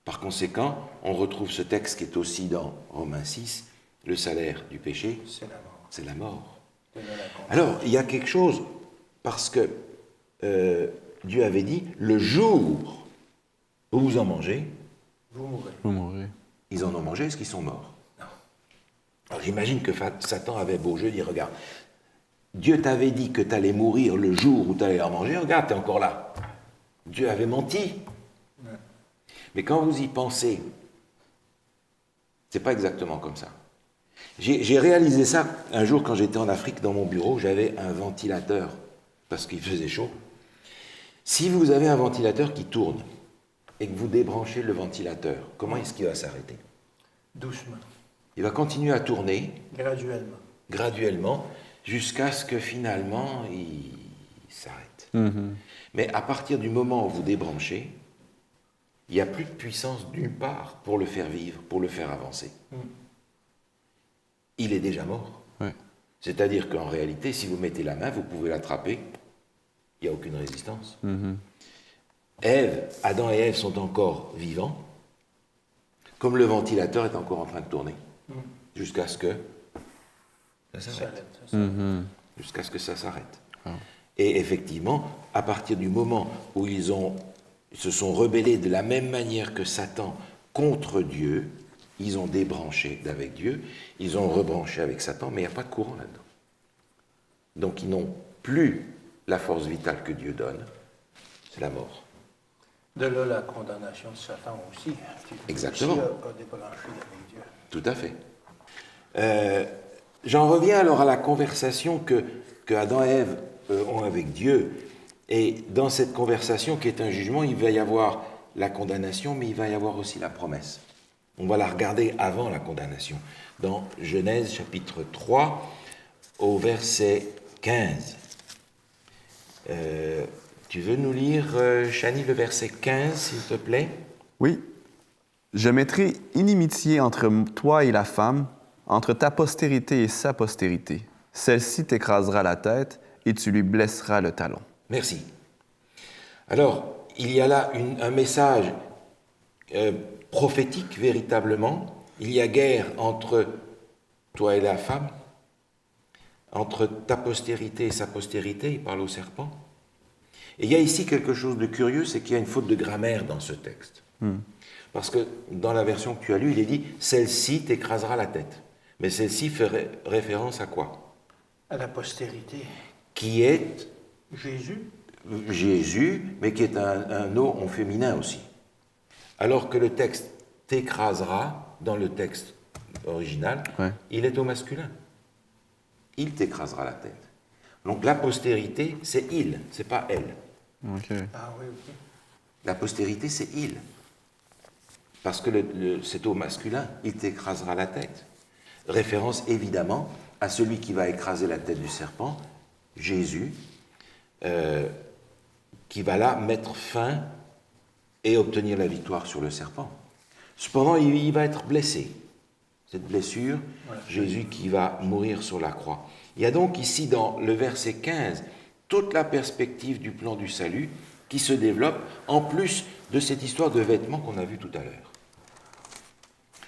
Par conséquent, on retrouve ce texte qui est aussi dans Romains 6, le salaire du péché, C'est la mort. c'est la mort. De là la condamnation. Alors, il y a quelque chose, parce que Dieu avait dit, le jour où vous en mangez, Vous mourrez. Vous mourrez. ils en ont mangé, est-ce qu'ils sont morts? Non. Alors j'imagine que Satan avait beau jeu, dit, regarde, Dieu t'avait dit que tu allais mourir le jour où tu allais en manger, regarde, tu es encore là. Dieu avait menti. Ouais. Mais quand vous y pensez, c'est pas exactement comme ça. J'ai réalisé ça un jour quand j'étais en Afrique, dans mon bureau, j'avais un ventilateur, parce qu'il faisait chaud. Si vous avez un ventilateur qui tourne, et que vous débranchez le ventilateur, comment est-ce qu'il va s'arrêter? Doucement, Il va continuer à tourner, graduellement. graduellement, jusqu'à ce que finalement, il s'arrête. Mais à partir du moment où vous débranchez, il n'y a plus de puissance d'une part pour le faire vivre, pour le faire avancer. Il est déjà mort. Ouais. C'est-à-dire qu'en réalité, si vous mettez la main, vous pouvez l'attraper. Il n'y a aucune résistance. Adam et Ève sont encore vivants, comme le ventilateur est encore en train de tourner, jusqu'à ce que ça Ça s'arrête. arrête, ça s'arrête. Jusqu'à ce que ça s'arrête. Ah. Et effectivement, à partir du moment où ils se sont rebellés de la même manière que Satan contre Dieu, ils ont débranché d'avec Dieu, ils ont rebranché avec Satan, mais il n'y a pas de courant là-dedans. Donc ils n'ont plus la force vitale que Dieu donne, c'est la mort. De là la condamnation de Satan aussi, qui Exactement. aussi a débranché avec Dieu. Tout à fait. J'en reviens alors à la conversation que Adam et Ève ont avec Dieu. Et dans cette conversation qui est un jugement, il va y avoir la condamnation, mais il va y avoir aussi la promesse. On va la regarder avant la condamnation. Dans Genèse chapitre 3, au verset 15. Tu veux nous lire, Chani, le verset 15, s'il te plaît? Oui. Je mettrai inimitié entre toi et la femme, entre ta postérité et sa postérité. Celle-ci t'écrasera la tête et tu lui blesseras le talon. Merci. Alors, il y a là un message prophétique, véritablement. Il y a guerre entre toi et la femme. entre ta postérité et sa postérité, il parle au serpent. Et il y a ici quelque chose de curieux, c'est qu'il y a une faute de grammaire dans ce texte. Parce que dans la version que tu as lue, il est dit « celle-ci t'écrasera la tête ». Mais celle-ci fait référence à quoi? À la postérité. Qui est Jésus. Jésus, mais qui est un nom en féminin aussi. Alors que le texte « t'écrasera », dans le texte original, Ouais. il est au masculin. Il t'écrasera la tête. Donc la postérité, c'est il, c'est pas elle. OK. Ah oui, ok. La postérité, c'est il. Parce que c'est au masculin, il t'écrasera la tête. Référence évidemment à celui qui va écraser la tête du serpent, Jésus, qui va là mettre fin et obtenir la victoire sur le serpent. Cependant, il va être blessé. Cette blessure, Jésus qui va mourir sur la croix. Il y a donc ici dans le verset 15 toute la perspective du plan du salut qui se développe en plus de cette histoire de vêtements qu'on a vue tout à l'heure.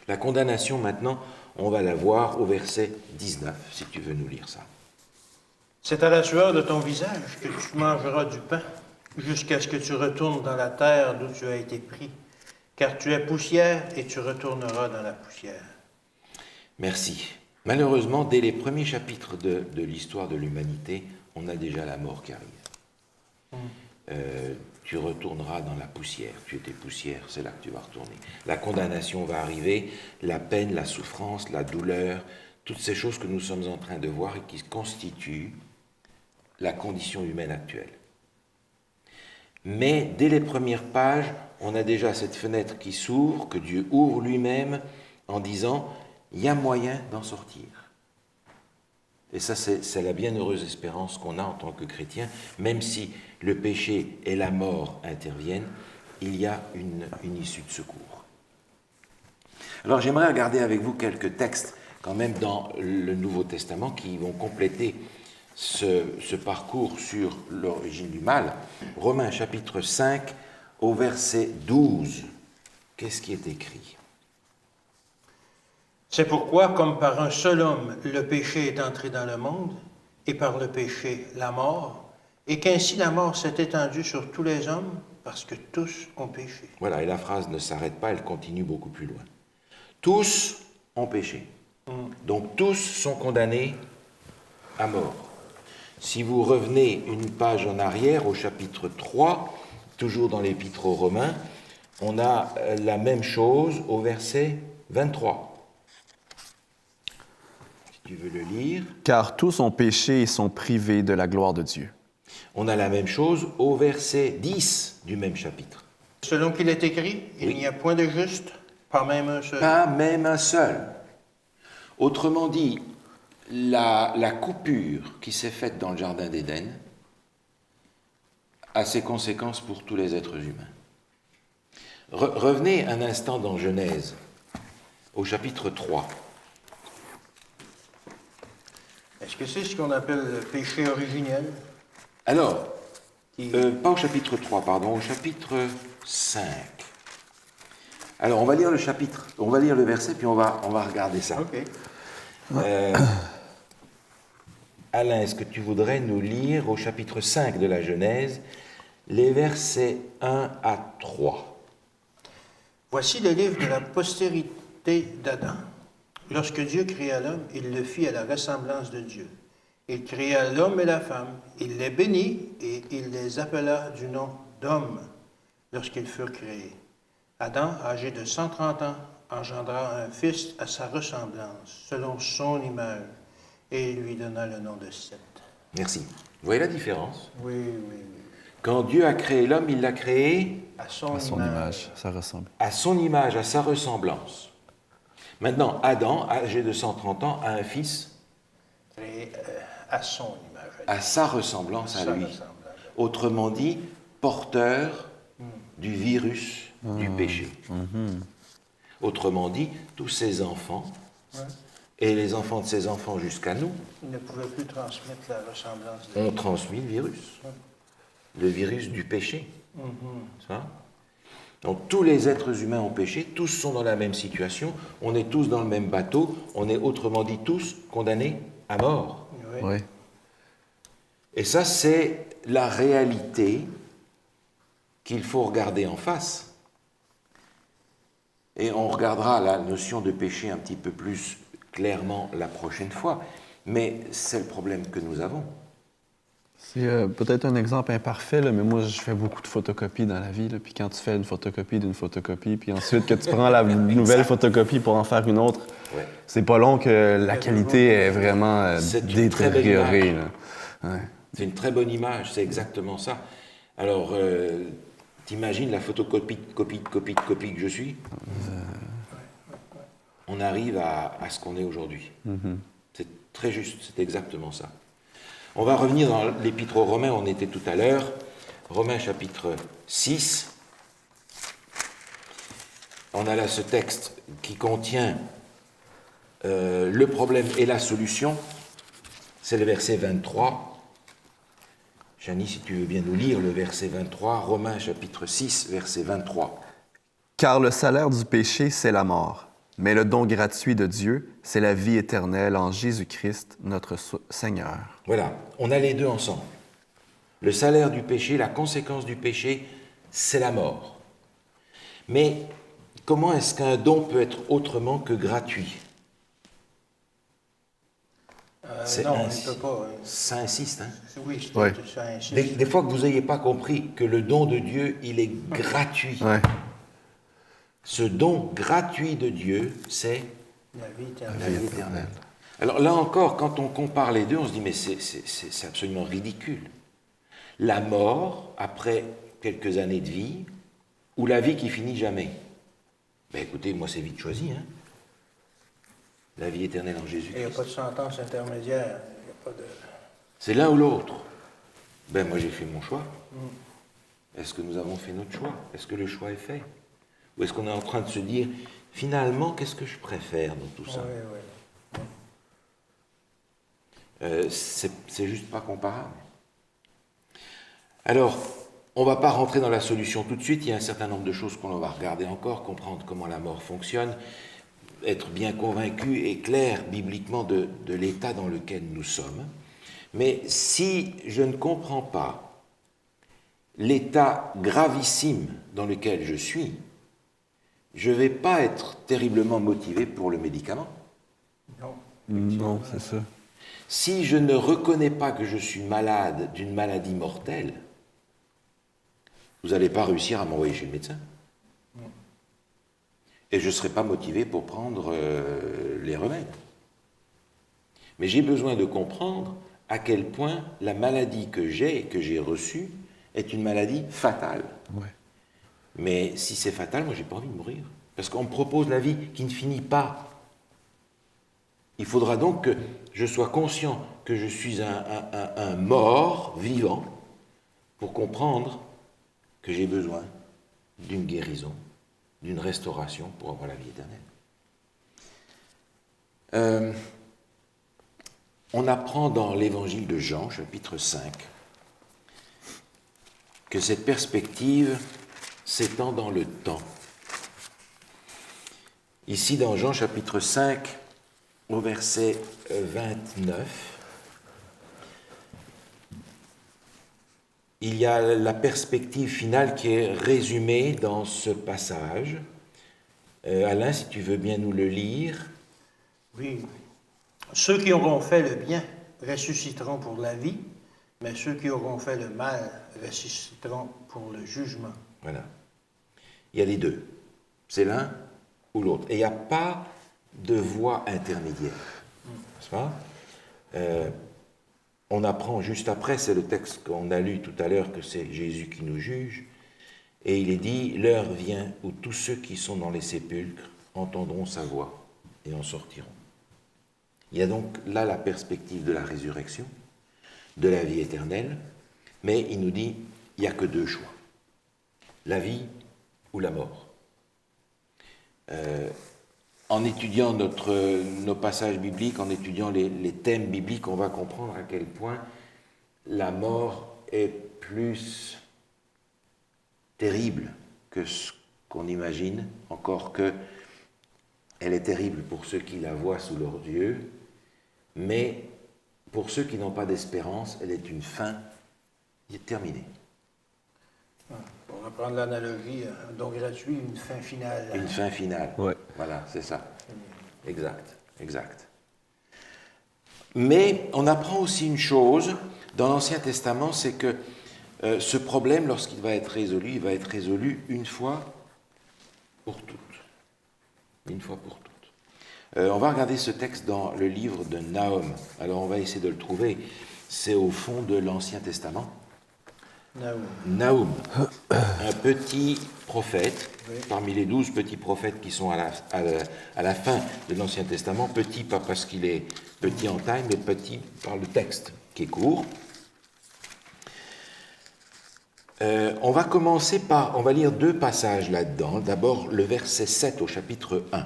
La condamnation maintenant, on va la voir au verset 19, si tu veux nous lire ça. C'est à la sueur de ton visage que tu mangeras du pain, jusqu'à ce que tu retournes dans la terre d'où tu as été pris, car tu es poussière et tu retourneras dans la poussière. Merci. Malheureusement, dès les premiers chapitres de l'histoire de l'humanité, on a déjà la mort qui arrive. Tu retourneras dans la poussière. Tu étais poussière, c'est là que tu vas retourner. La condamnation va arriver, la peine, la souffrance, la douleur, toutes ces choses que nous sommes en train de voir et qui constituent la condition humaine actuelle. Mais dès les premières pages, on a déjà cette fenêtre qui s'ouvre, que Dieu ouvre lui-même en disant « il y a moyen d'en sortir ». Et ça, c'est la bienheureuse espérance qu'on a en tant que chrétien, même si le péché et la mort interviennent, il y a une issue de secours. Alors j'aimerais regarder avec vous quelques textes quand même dans le Nouveau Testament qui vont compléter ce parcours sur l'origine du mal. Romains chapitre 5 au verset 12. Qu'est-ce qui est écrit ? C'est pourquoi, comme par un seul homme, le péché est entré dans le monde, et par le péché, la mort, et qu'ainsi la mort s'est étendue sur tous les hommes, parce que tous ont péché. Voilà, et la phrase ne s'arrête pas, elle continue beaucoup plus loin. Tous ont péché. Donc tous sont condamnés à mort. Si vous revenez une page en arrière, au chapitre 3, toujours dans l'Épître aux Romains, on a la même chose au verset 23. Tu veux le lire? Car tous ont péché et sont privés de la gloire de Dieu. On a la même chose au verset 10 du même chapitre. Selon qu'il est écrit, il Oui. n'y a point de juste, pas même un seul. Pas même un seul. Autrement dit, la coupure qui s'est faite dans le Jardin d'Éden a ses conséquences pour tous les êtres humains. Revenez un instant dans Genèse, au chapitre 3. Est-ce que c'est ce qu'on appelle le péché originel? Alors, Qui- pas au chapitre 3, pardon, au chapitre 5. Alors, on va lire le verset, puis on va regarder ça. OK. Alain, est-ce que tu voudrais nous lire au chapitre 5 de la Genèse les versets 1 à 3? Voici le livre de la postérité d'Adam. Lorsque Dieu créa l'homme, il le fit à la ressemblance de Dieu. Il créa l'homme et la femme, il les bénit et il les appela du nom d'hommes lorsqu'ils furent créés. Adam, âgé de 130 ans, engendra un fils à sa ressemblance, selon son image, et il lui donna le nom de Seth. Merci. Vous voyez la différence? Oui, oui, oui. Quand Dieu a créé l'homme, il l'a créé À son, À son image, ça ressemble. à son image, à sa ressemblance. Maintenant, Adam, âgé de 130 ans, a un fils Créé à son image. à sa ressemblance à Sa lui. ressemblance. Autrement dit, porteur du virus du péché. Autrement dit, tous ses enfants, Ouais. et les enfants de ses enfants jusqu'à nous, Il ne pouvait plus transmettre la ressemblance de ont transmis le virus du péché. Ça? Donc tous les êtres humains ont péché, tous sont dans la même situation, on est tous dans le même bateau, on est autrement dit tous condamnés à mort. Oui. Oui. Oui. Et ça, c'est la réalité qu'il faut regarder en face. Et on regardera la notion de péché un petit peu plus clairement la prochaine fois. Mais c'est le problème que nous avons. C'est peut-être un exemple imparfait, là, mais moi, je fais beaucoup de photocopies dans la vie. Là, puis quand tu fais une photocopie d'une photocopie, puis ensuite que tu prends la nouvelle photocopie pour en faire une autre, Ouais. c'est pas long que la qualité est vraiment C'est une très belle détériorée. image. Là. Ouais. C'est une très bonne image, c'est exactement ça. Alors, t'imagines la photocopie que je suis? On arrive à ce qu'on est aujourd'hui. C'est très juste, c'est exactement ça. On va revenir dans l'Épître aux Romains, on était tout à l'heure. Romains chapitre 6. On a là ce texte qui contient le problème et la solution. C'est le verset 23. Janie, si tu veux bien nous lire le verset 23, Romains chapitre 6, verset 23. Car le salaire du péché, c'est la mort. Mais le don gratuit de Dieu, c'est la vie éternelle en Jésus-Christ, notre Seigneur. Voilà, on a les deux ensemble. Le salaire du péché, la conséquence du péché, c'est la mort. Mais comment est-ce qu'un don peut être autrement que gratuit? Non, il ne peut pas. Ça insiste, hein? Oui, Ouais. ça insiste. Des fois que vous n'ayez pas compris que le don de Dieu, il est gratuit. Ouais. Ce don gratuit de Dieu, c'est La vie éternelle. la vie éternelle. Alors là encore, quand on compare les deux, on se dit, mais c'est absolument ridicule. La mort, après quelques années de vie, ou la vie qui finit jamais. Ben écoutez, moi c'est vite choisi, hein. La vie éternelle en Jésus-Christ. Il n'y a pas de sentence intermédiaire. Il n'y a pas de... C'est l'un ou l'autre. Ben moi j'ai fait mon choix. Est-ce que nous avons fait notre choix? Est-ce que le choix est fait? Ou est-ce qu'on est en train de se dire, finalement, qu'est-ce que je préfère dans tout ça? Oui, oui. C'est juste pas comparable. Alors, on ne va pas rentrer dans la solution tout de suite, il y a un certain nombre de choses qu'on va regarder encore, comprendre comment la mort fonctionne, être bien convaincu et clair bibliquement de l'état dans lequel nous sommes. Mais si je ne comprends pas l'état gravissime dans lequel je suis, je ne vais pas être terriblement motivé pour le médicament. Non. Non, c'est ça. Si je ne reconnais pas que je suis malade d'une maladie mortelle, vous n'allez pas réussir à m'envoyer chez le médecin. Et je ne serai pas motivé pour prendre les remèdes. Mais j'ai besoin de comprendre à quel point la maladie que j'ai reçue, est une maladie fatale. Ouais. Mais si c'est fatal, moi, j'ai pas envie de mourir. Parce qu'on me propose la vie qui ne finit pas. Il faudra donc que je sois conscient que je suis un mort vivant pour comprendre que j'ai besoin d'une guérison, d'une restauration pour avoir la vie éternelle. On apprend dans l'évangile de Jean, chapitre 5, que cette perspective s'étend dans le temps. Ici, dans Jean, chapitre 5, au verset 29, il y a la perspective finale qui est résumée dans ce passage. Alain, si tu veux bien nous le lire. Oui. Ceux qui auront fait le bien ressusciteront pour la vie, mais ceux qui auront fait le mal ressusciteront pour le jugement. Voilà. Il y a les deux. C'est l'un ou l'autre. Et il n'y a pas de voie intermédiaire. N'est-ce pas? On apprend juste après, c'est le texte qu'on a lu tout à l'heure, que c'est Jésus qui nous juge. Et il est dit, l'heure vient où tous ceux qui sont dans les sépulcres entendront sa voix et en sortiront. Il y a donc là la perspective de la résurrection, de la vie éternelle, mais il nous dit, il n'y a que deux choix. La vie ou la mort. En étudiant nos passages bibliques, en étudiant les thèmes bibliques, on va comprendre à quel point la mort est plus terrible que ce qu'on imagine, encore que elle est terrible pour ceux qui la voient sous leurs yeux, mais pour ceux qui n'ont pas d'espérance, elle est une fin terminée. Pour reprendre l'analogie, un don gratuit, une fin finale. Une fin finale. Ouais. Voilà, c'est ça. Exact, exact. Mais on apprend aussi une chose dans l'Ancien Testament, c'est que ce problème, lorsqu'il va être résolu, il va être résolu une fois pour toutes. Une fois pour toutes. On va regarder ce texte dans le livre de Nahum. Alors on va essayer de le trouver. C'est au fond de l'Ancien Testament. Nahum, un petit prophète, parmi les 12 petits prophètes qui sont à la fin de l'Ancien Testament. Petit, pas parce qu'il est petit en taille, mais petit par le texte qui est court. On va lire 2 passages là-dedans. D'abord le verset 7 au chapitre 1.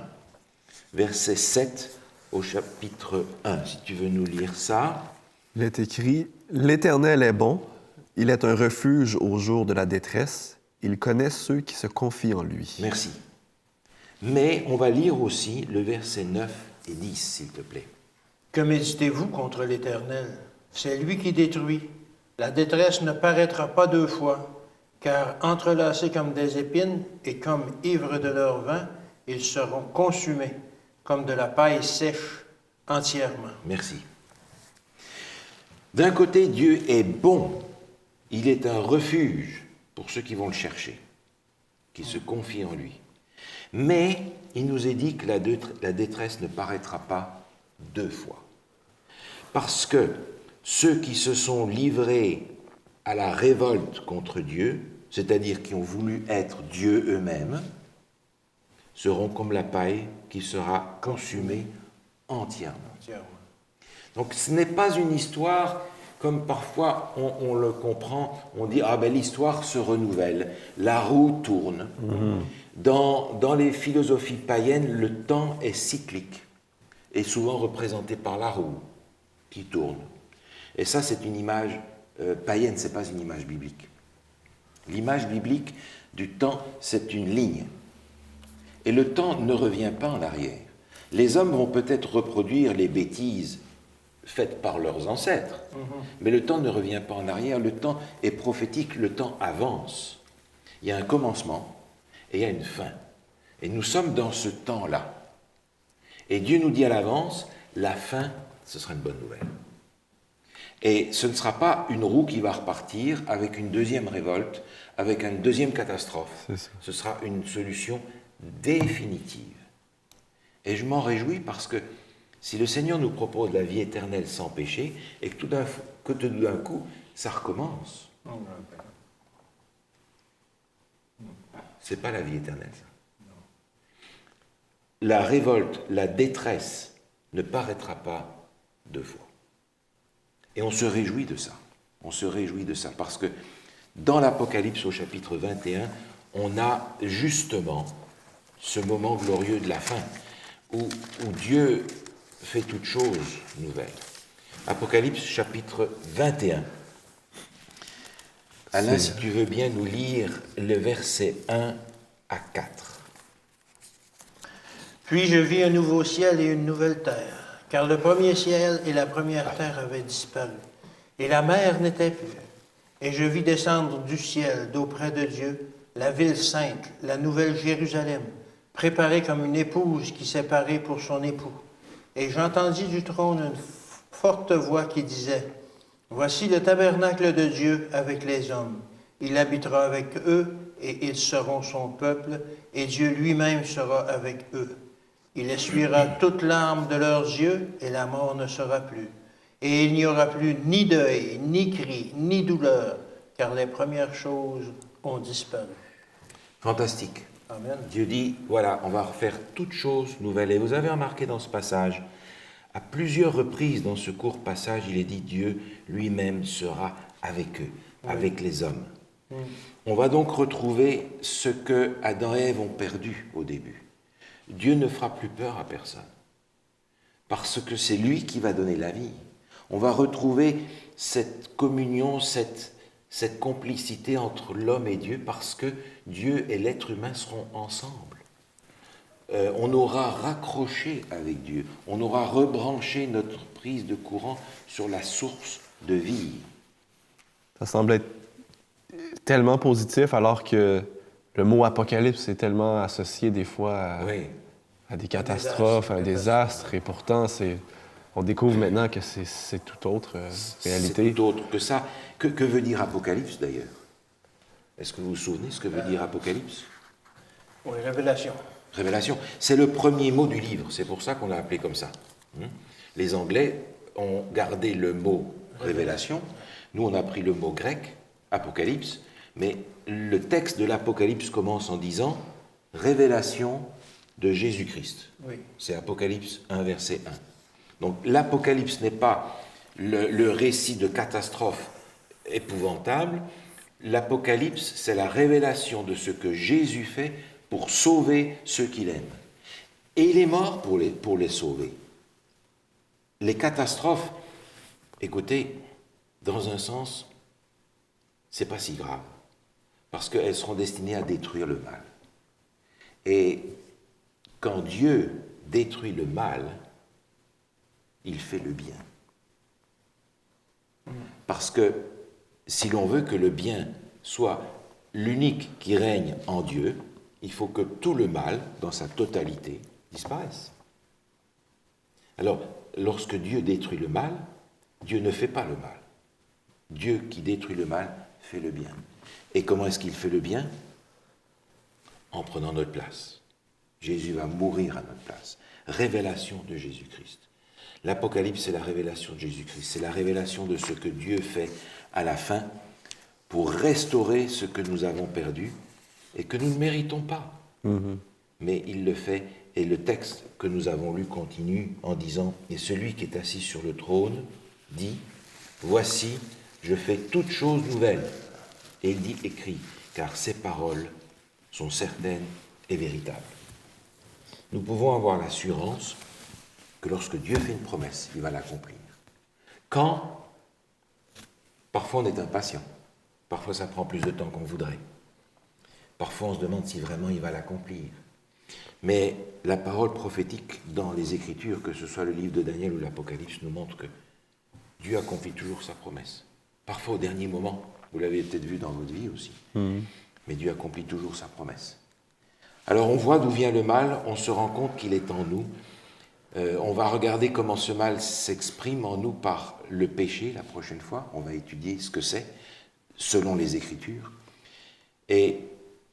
Verset 7 au chapitre 1, si tu veux nous lire ça. Il est écrit « L'Éternel est bon, il est un refuge au jour de la détresse, il connaît ceux qui se confient en lui. » Merci. Mais on va lire aussi le verset 9 et 10, s'il te plaît. « Que méditez-vous contre l'Éternel? C'est lui qui détruit. La détresse ne paraîtra pas 2 fois, car entrelacés comme des épines et comme ivres de leur vin, ils seront consumés, comme de la paille sèche entièrement. » Merci. D'un côté, Dieu est bon. Il est un refuge pour ceux qui vont le chercher, qui se confient en lui. Mais il nous est dit que la détresse ne paraîtra pas 2 fois. Parce que ceux qui se sont livrés à la révolte contre Dieu, c'est-à-dire qui ont voulu être Dieu eux-mêmes, seront comme la paille qui sera consumée entièrement. Donc ce n'est pas une histoire comme parfois on le comprend, on dit « Ah ben l'histoire se renouvelle, la roue tourne ». Dans les philosophies païennes, le temps est cyclique et souvent représenté par la roue qui tourne. Et ça, c'est une image païenne, ce n'est pas une image biblique. L'image biblique du temps, c'est une ligne. Et le temps ne revient pas en arrière. Les hommes vont peut-être reproduire les bêtises faites par leurs ancêtres, mais le temps ne revient pas en arrière, le temps est prophétique, le temps avance. Il y a un commencement et il y a une fin. Et nous sommes dans ce temps-là. Et Dieu nous dit à l'avance, la fin, ce sera une bonne nouvelle. Et ce ne sera pas une roue qui va repartir avec une deuxième révolte, avec une deuxième catastrophe. Ce sera une solution définitive. Et je m'en réjouis parce que si le Seigneur nous propose la vie éternelle sans péché, et que tout d'un coup, ça recommence, c'est pas la vie éternelle, ça. La révolte, la détresse ne paraîtra pas 2 fois. Et on se réjouit de ça. On se réjouit de ça parce que dans l'Apocalypse au chapitre 21, on a justement ce moment glorieux de la fin où Dieu fait toute chose nouvelle. Apocalypse chapitre 21. Alain, si tu veux bien nous lire le verset 1 à 4. « Puis je vis un nouveau ciel et une nouvelle terre, car le premier ciel et la première terre avaient disparu, et la mer n'était plus. Et je vis descendre du ciel, d'auprès de Dieu, la ville sainte, la nouvelle Jérusalem, préparée comme une épouse qui s'est parée pour son époux. Et j'entendis du trône une forte voix qui disait, « Voici le tabernacle de Dieu avec les hommes. Il habitera avec eux, et ils seront son peuple, et Dieu lui-même sera avec eux. Il essuiera toute larme de leurs yeux, et la mort ne sera plus. Et il n'y aura plus ni deuil, ni cri, ni douleur, car les premières choses ont disparu. » Fantastique. Amen. Dieu dit, voilà, on va refaire toutes choses nouvelles. Et vous avez remarqué dans ce passage, à plusieurs reprises dans ce court passage, il est dit, Dieu lui-même sera avec eux, avec les hommes. On va donc retrouver ce que Adam et Ève ont perdu au début. Dieu ne fera plus peur à personne, parce que c'est lui qui va donner la vie. On va retrouver cette communion, cette complicité entre l'homme et Dieu, parce que Dieu et l'être humain seront ensemble. on aura raccroché avec Dieu, on aura rebranché notre prise de courant sur la source de vie. Ça semble être tellement positif alors que le mot apocalypse est tellement associé des fois Oui. à des catastrophes, à un désastre. Et pourtant, on découvre maintenant que c'est tout autre réalité. C'est tout autre que ça. Que veut dire Apocalypse d'ailleurs? Est-ce que vous vous souvenez ce que veut dire Apocalypse? Oui, révélation. Révélation. C'est le premier mot du livre, c'est pour ça qu'on l'a appelé comme ça. Les Anglais ont gardé le mot révélation, nous on a pris le mot grec, Apocalypse, mais le texte de l'Apocalypse commence en disant révélation de Jésus-Christ. Oui. C'est Apocalypse 1, verset 1. Donc l'Apocalypse n'est pas le récit de catastrophes épouvantables. L'Apocalypse, c'est la révélation de ce que Jésus fait pour sauver ceux qu'il aime. Et il est mort pour les sauver. Les catastrophes, écoutez, dans un sens, c'est pas si grave, parce qu'elles seront destinées à détruire le mal. Et quand Dieu détruit le mal, il fait le bien. Parce que si l'on veut que le bien soit l'unique qui règne en Dieu, il faut que tout le mal, dans sa totalité, disparaisse. Alors, lorsque Dieu détruit le mal, Dieu ne fait pas le mal. Dieu qui détruit le mal fait le bien. Et comment est-ce qu'il fait le bien? En prenant notre place. Jésus va mourir à notre place. Révélation de Jésus-Christ. L'Apocalypse, c'est la révélation de Jésus-Christ. C'est la révélation de ce que Dieu fait à la fin pour restaurer ce que nous avons perdu et que nous ne méritons pas. Mais il le fait, et le texte que nous avons lu continue en disant « Et celui qui est assis sur le trône dit « Voici, je fais toutes choses nouvelles. » Et il dit « Écris, car ces paroles sont certaines et véritables. » Nous pouvons avoir l'assurance que lorsque Dieu fait une promesse, il va l'accomplir. Quand? Parfois on est impatient. Parfois ça prend plus de temps qu'on voudrait. Parfois on se demande si vraiment il va l'accomplir. Mais la parole prophétique dans les Écritures, que ce soit le livre de Daniel ou l'Apocalypse, nous montre que Dieu accomplit toujours sa promesse. Parfois au dernier moment, vous l'avez peut-être vu dans votre vie aussi, mais Dieu accomplit toujours sa promesse. Alors on voit d'où vient le mal, on se rend compte qu'il est en nous. On va regarder comment ce mal s'exprime en nous par le péché la prochaine fois. On va étudier ce que c'est selon les Écritures. Et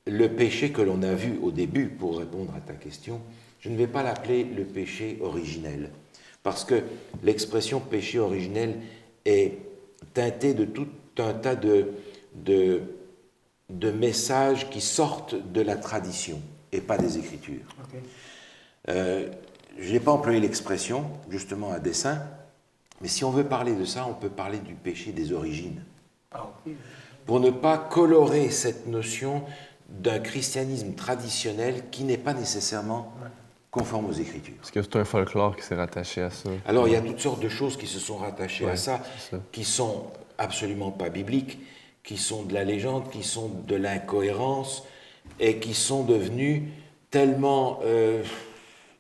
le péché que l'on a vu au début, pour répondre à ta question, je ne vais pas l'appeler le péché originel, parce que l'expression péché originel est teintée de tout un tas de messages qui sortent de la tradition et pas des Écritures. Okay. Je n'ai pas employé l'expression, justement à dessein, mais si on veut parler de ça, on peut parler du péché des origines. Pour ne pas colorer cette notion d'un christianisme traditionnel qui n'est pas nécessairement conforme aux Écritures. Parce que c'est un folklore qui s'est rattaché à ça. Alors, il y a toutes sortes de choses qui se sont rattachées à ça, qui sont absolument pas bibliques, qui sont de la légende, qui sont de l'incohérence, et qui sont devenues tellement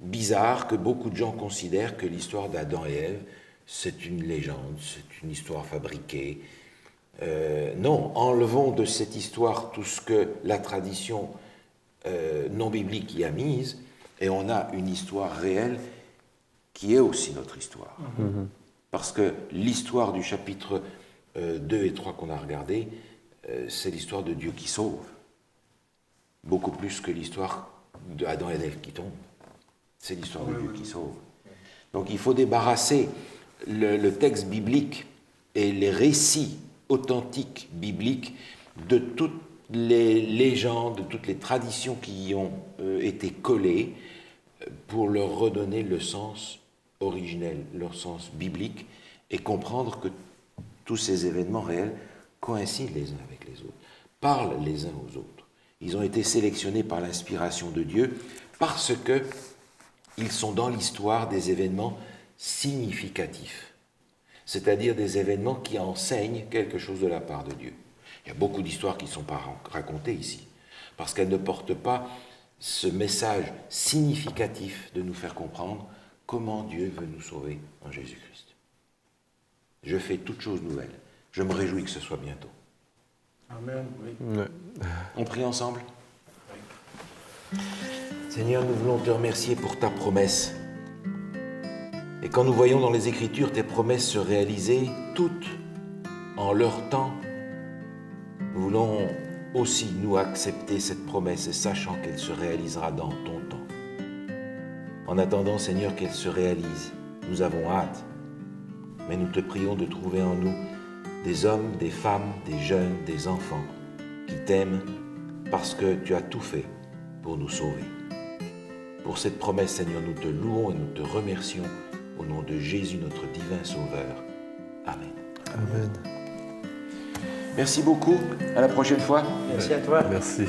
bizarres que beaucoup de gens considèrent que l'histoire d'Adam et Ève, c'est une légende, c'est une histoire fabriquée. Non, enlevons de cette histoire tout ce que la tradition non biblique y a mise, et on a une histoire réelle qui est aussi notre histoire. Parce que l'histoire du chapitre 2 et 3 qu'on a regardé, c'est l'histoire de Dieu qui sauve, beaucoup plus que l'histoire d'Adam et d'Ève qui tombent. C'est l'histoire de Dieu qui sauve. Donc il faut débarrasser le texte biblique et les récits authentiques bibliques de toutes les légendes, de toutes les traditions qui y ont été collées pour leur redonner le sens originel, leur sens biblique, et comprendre que tous ces événements réels coïncident les uns avec les autres, parlent les uns aux autres. Ils ont été sélectionnés par l'inspiration de Dieu parce que ils sont dans l'histoire des événements significatifs, c'est-à-dire des événements qui enseignent quelque chose de la part de Dieu. Il y a beaucoup d'histoires qui ne sont pas racontées ici, parce qu'elles ne portent pas ce message significatif de nous faire comprendre comment Dieu veut nous sauver en Jésus-Christ. Je fais toutes choses nouvelles. Je me réjouis que ce soit bientôt. Amen. Oui. Ouais. On prie ensemble. Seigneur, nous voulons te remercier pour ta promesse. Et quand nous voyons dans les Écritures tes promesses se réaliser, toutes en leur temps, nous voulons aussi nous accepter cette promesse et sachant qu'elle se réalisera dans ton temps. En attendant, Seigneur, qu'elle se réalise, nous avons hâte. Mais nous te prions de trouver en nous des hommes, des femmes, des jeunes, des enfants qui t'aiment parce que tu as tout fait pour nous sauver. Pour cette promesse, Seigneur, nous te louons et nous te remercions au nom de Jésus, notre divin Sauveur. Amen. Amen. Merci beaucoup. À la prochaine fois. Merci à toi. Merci.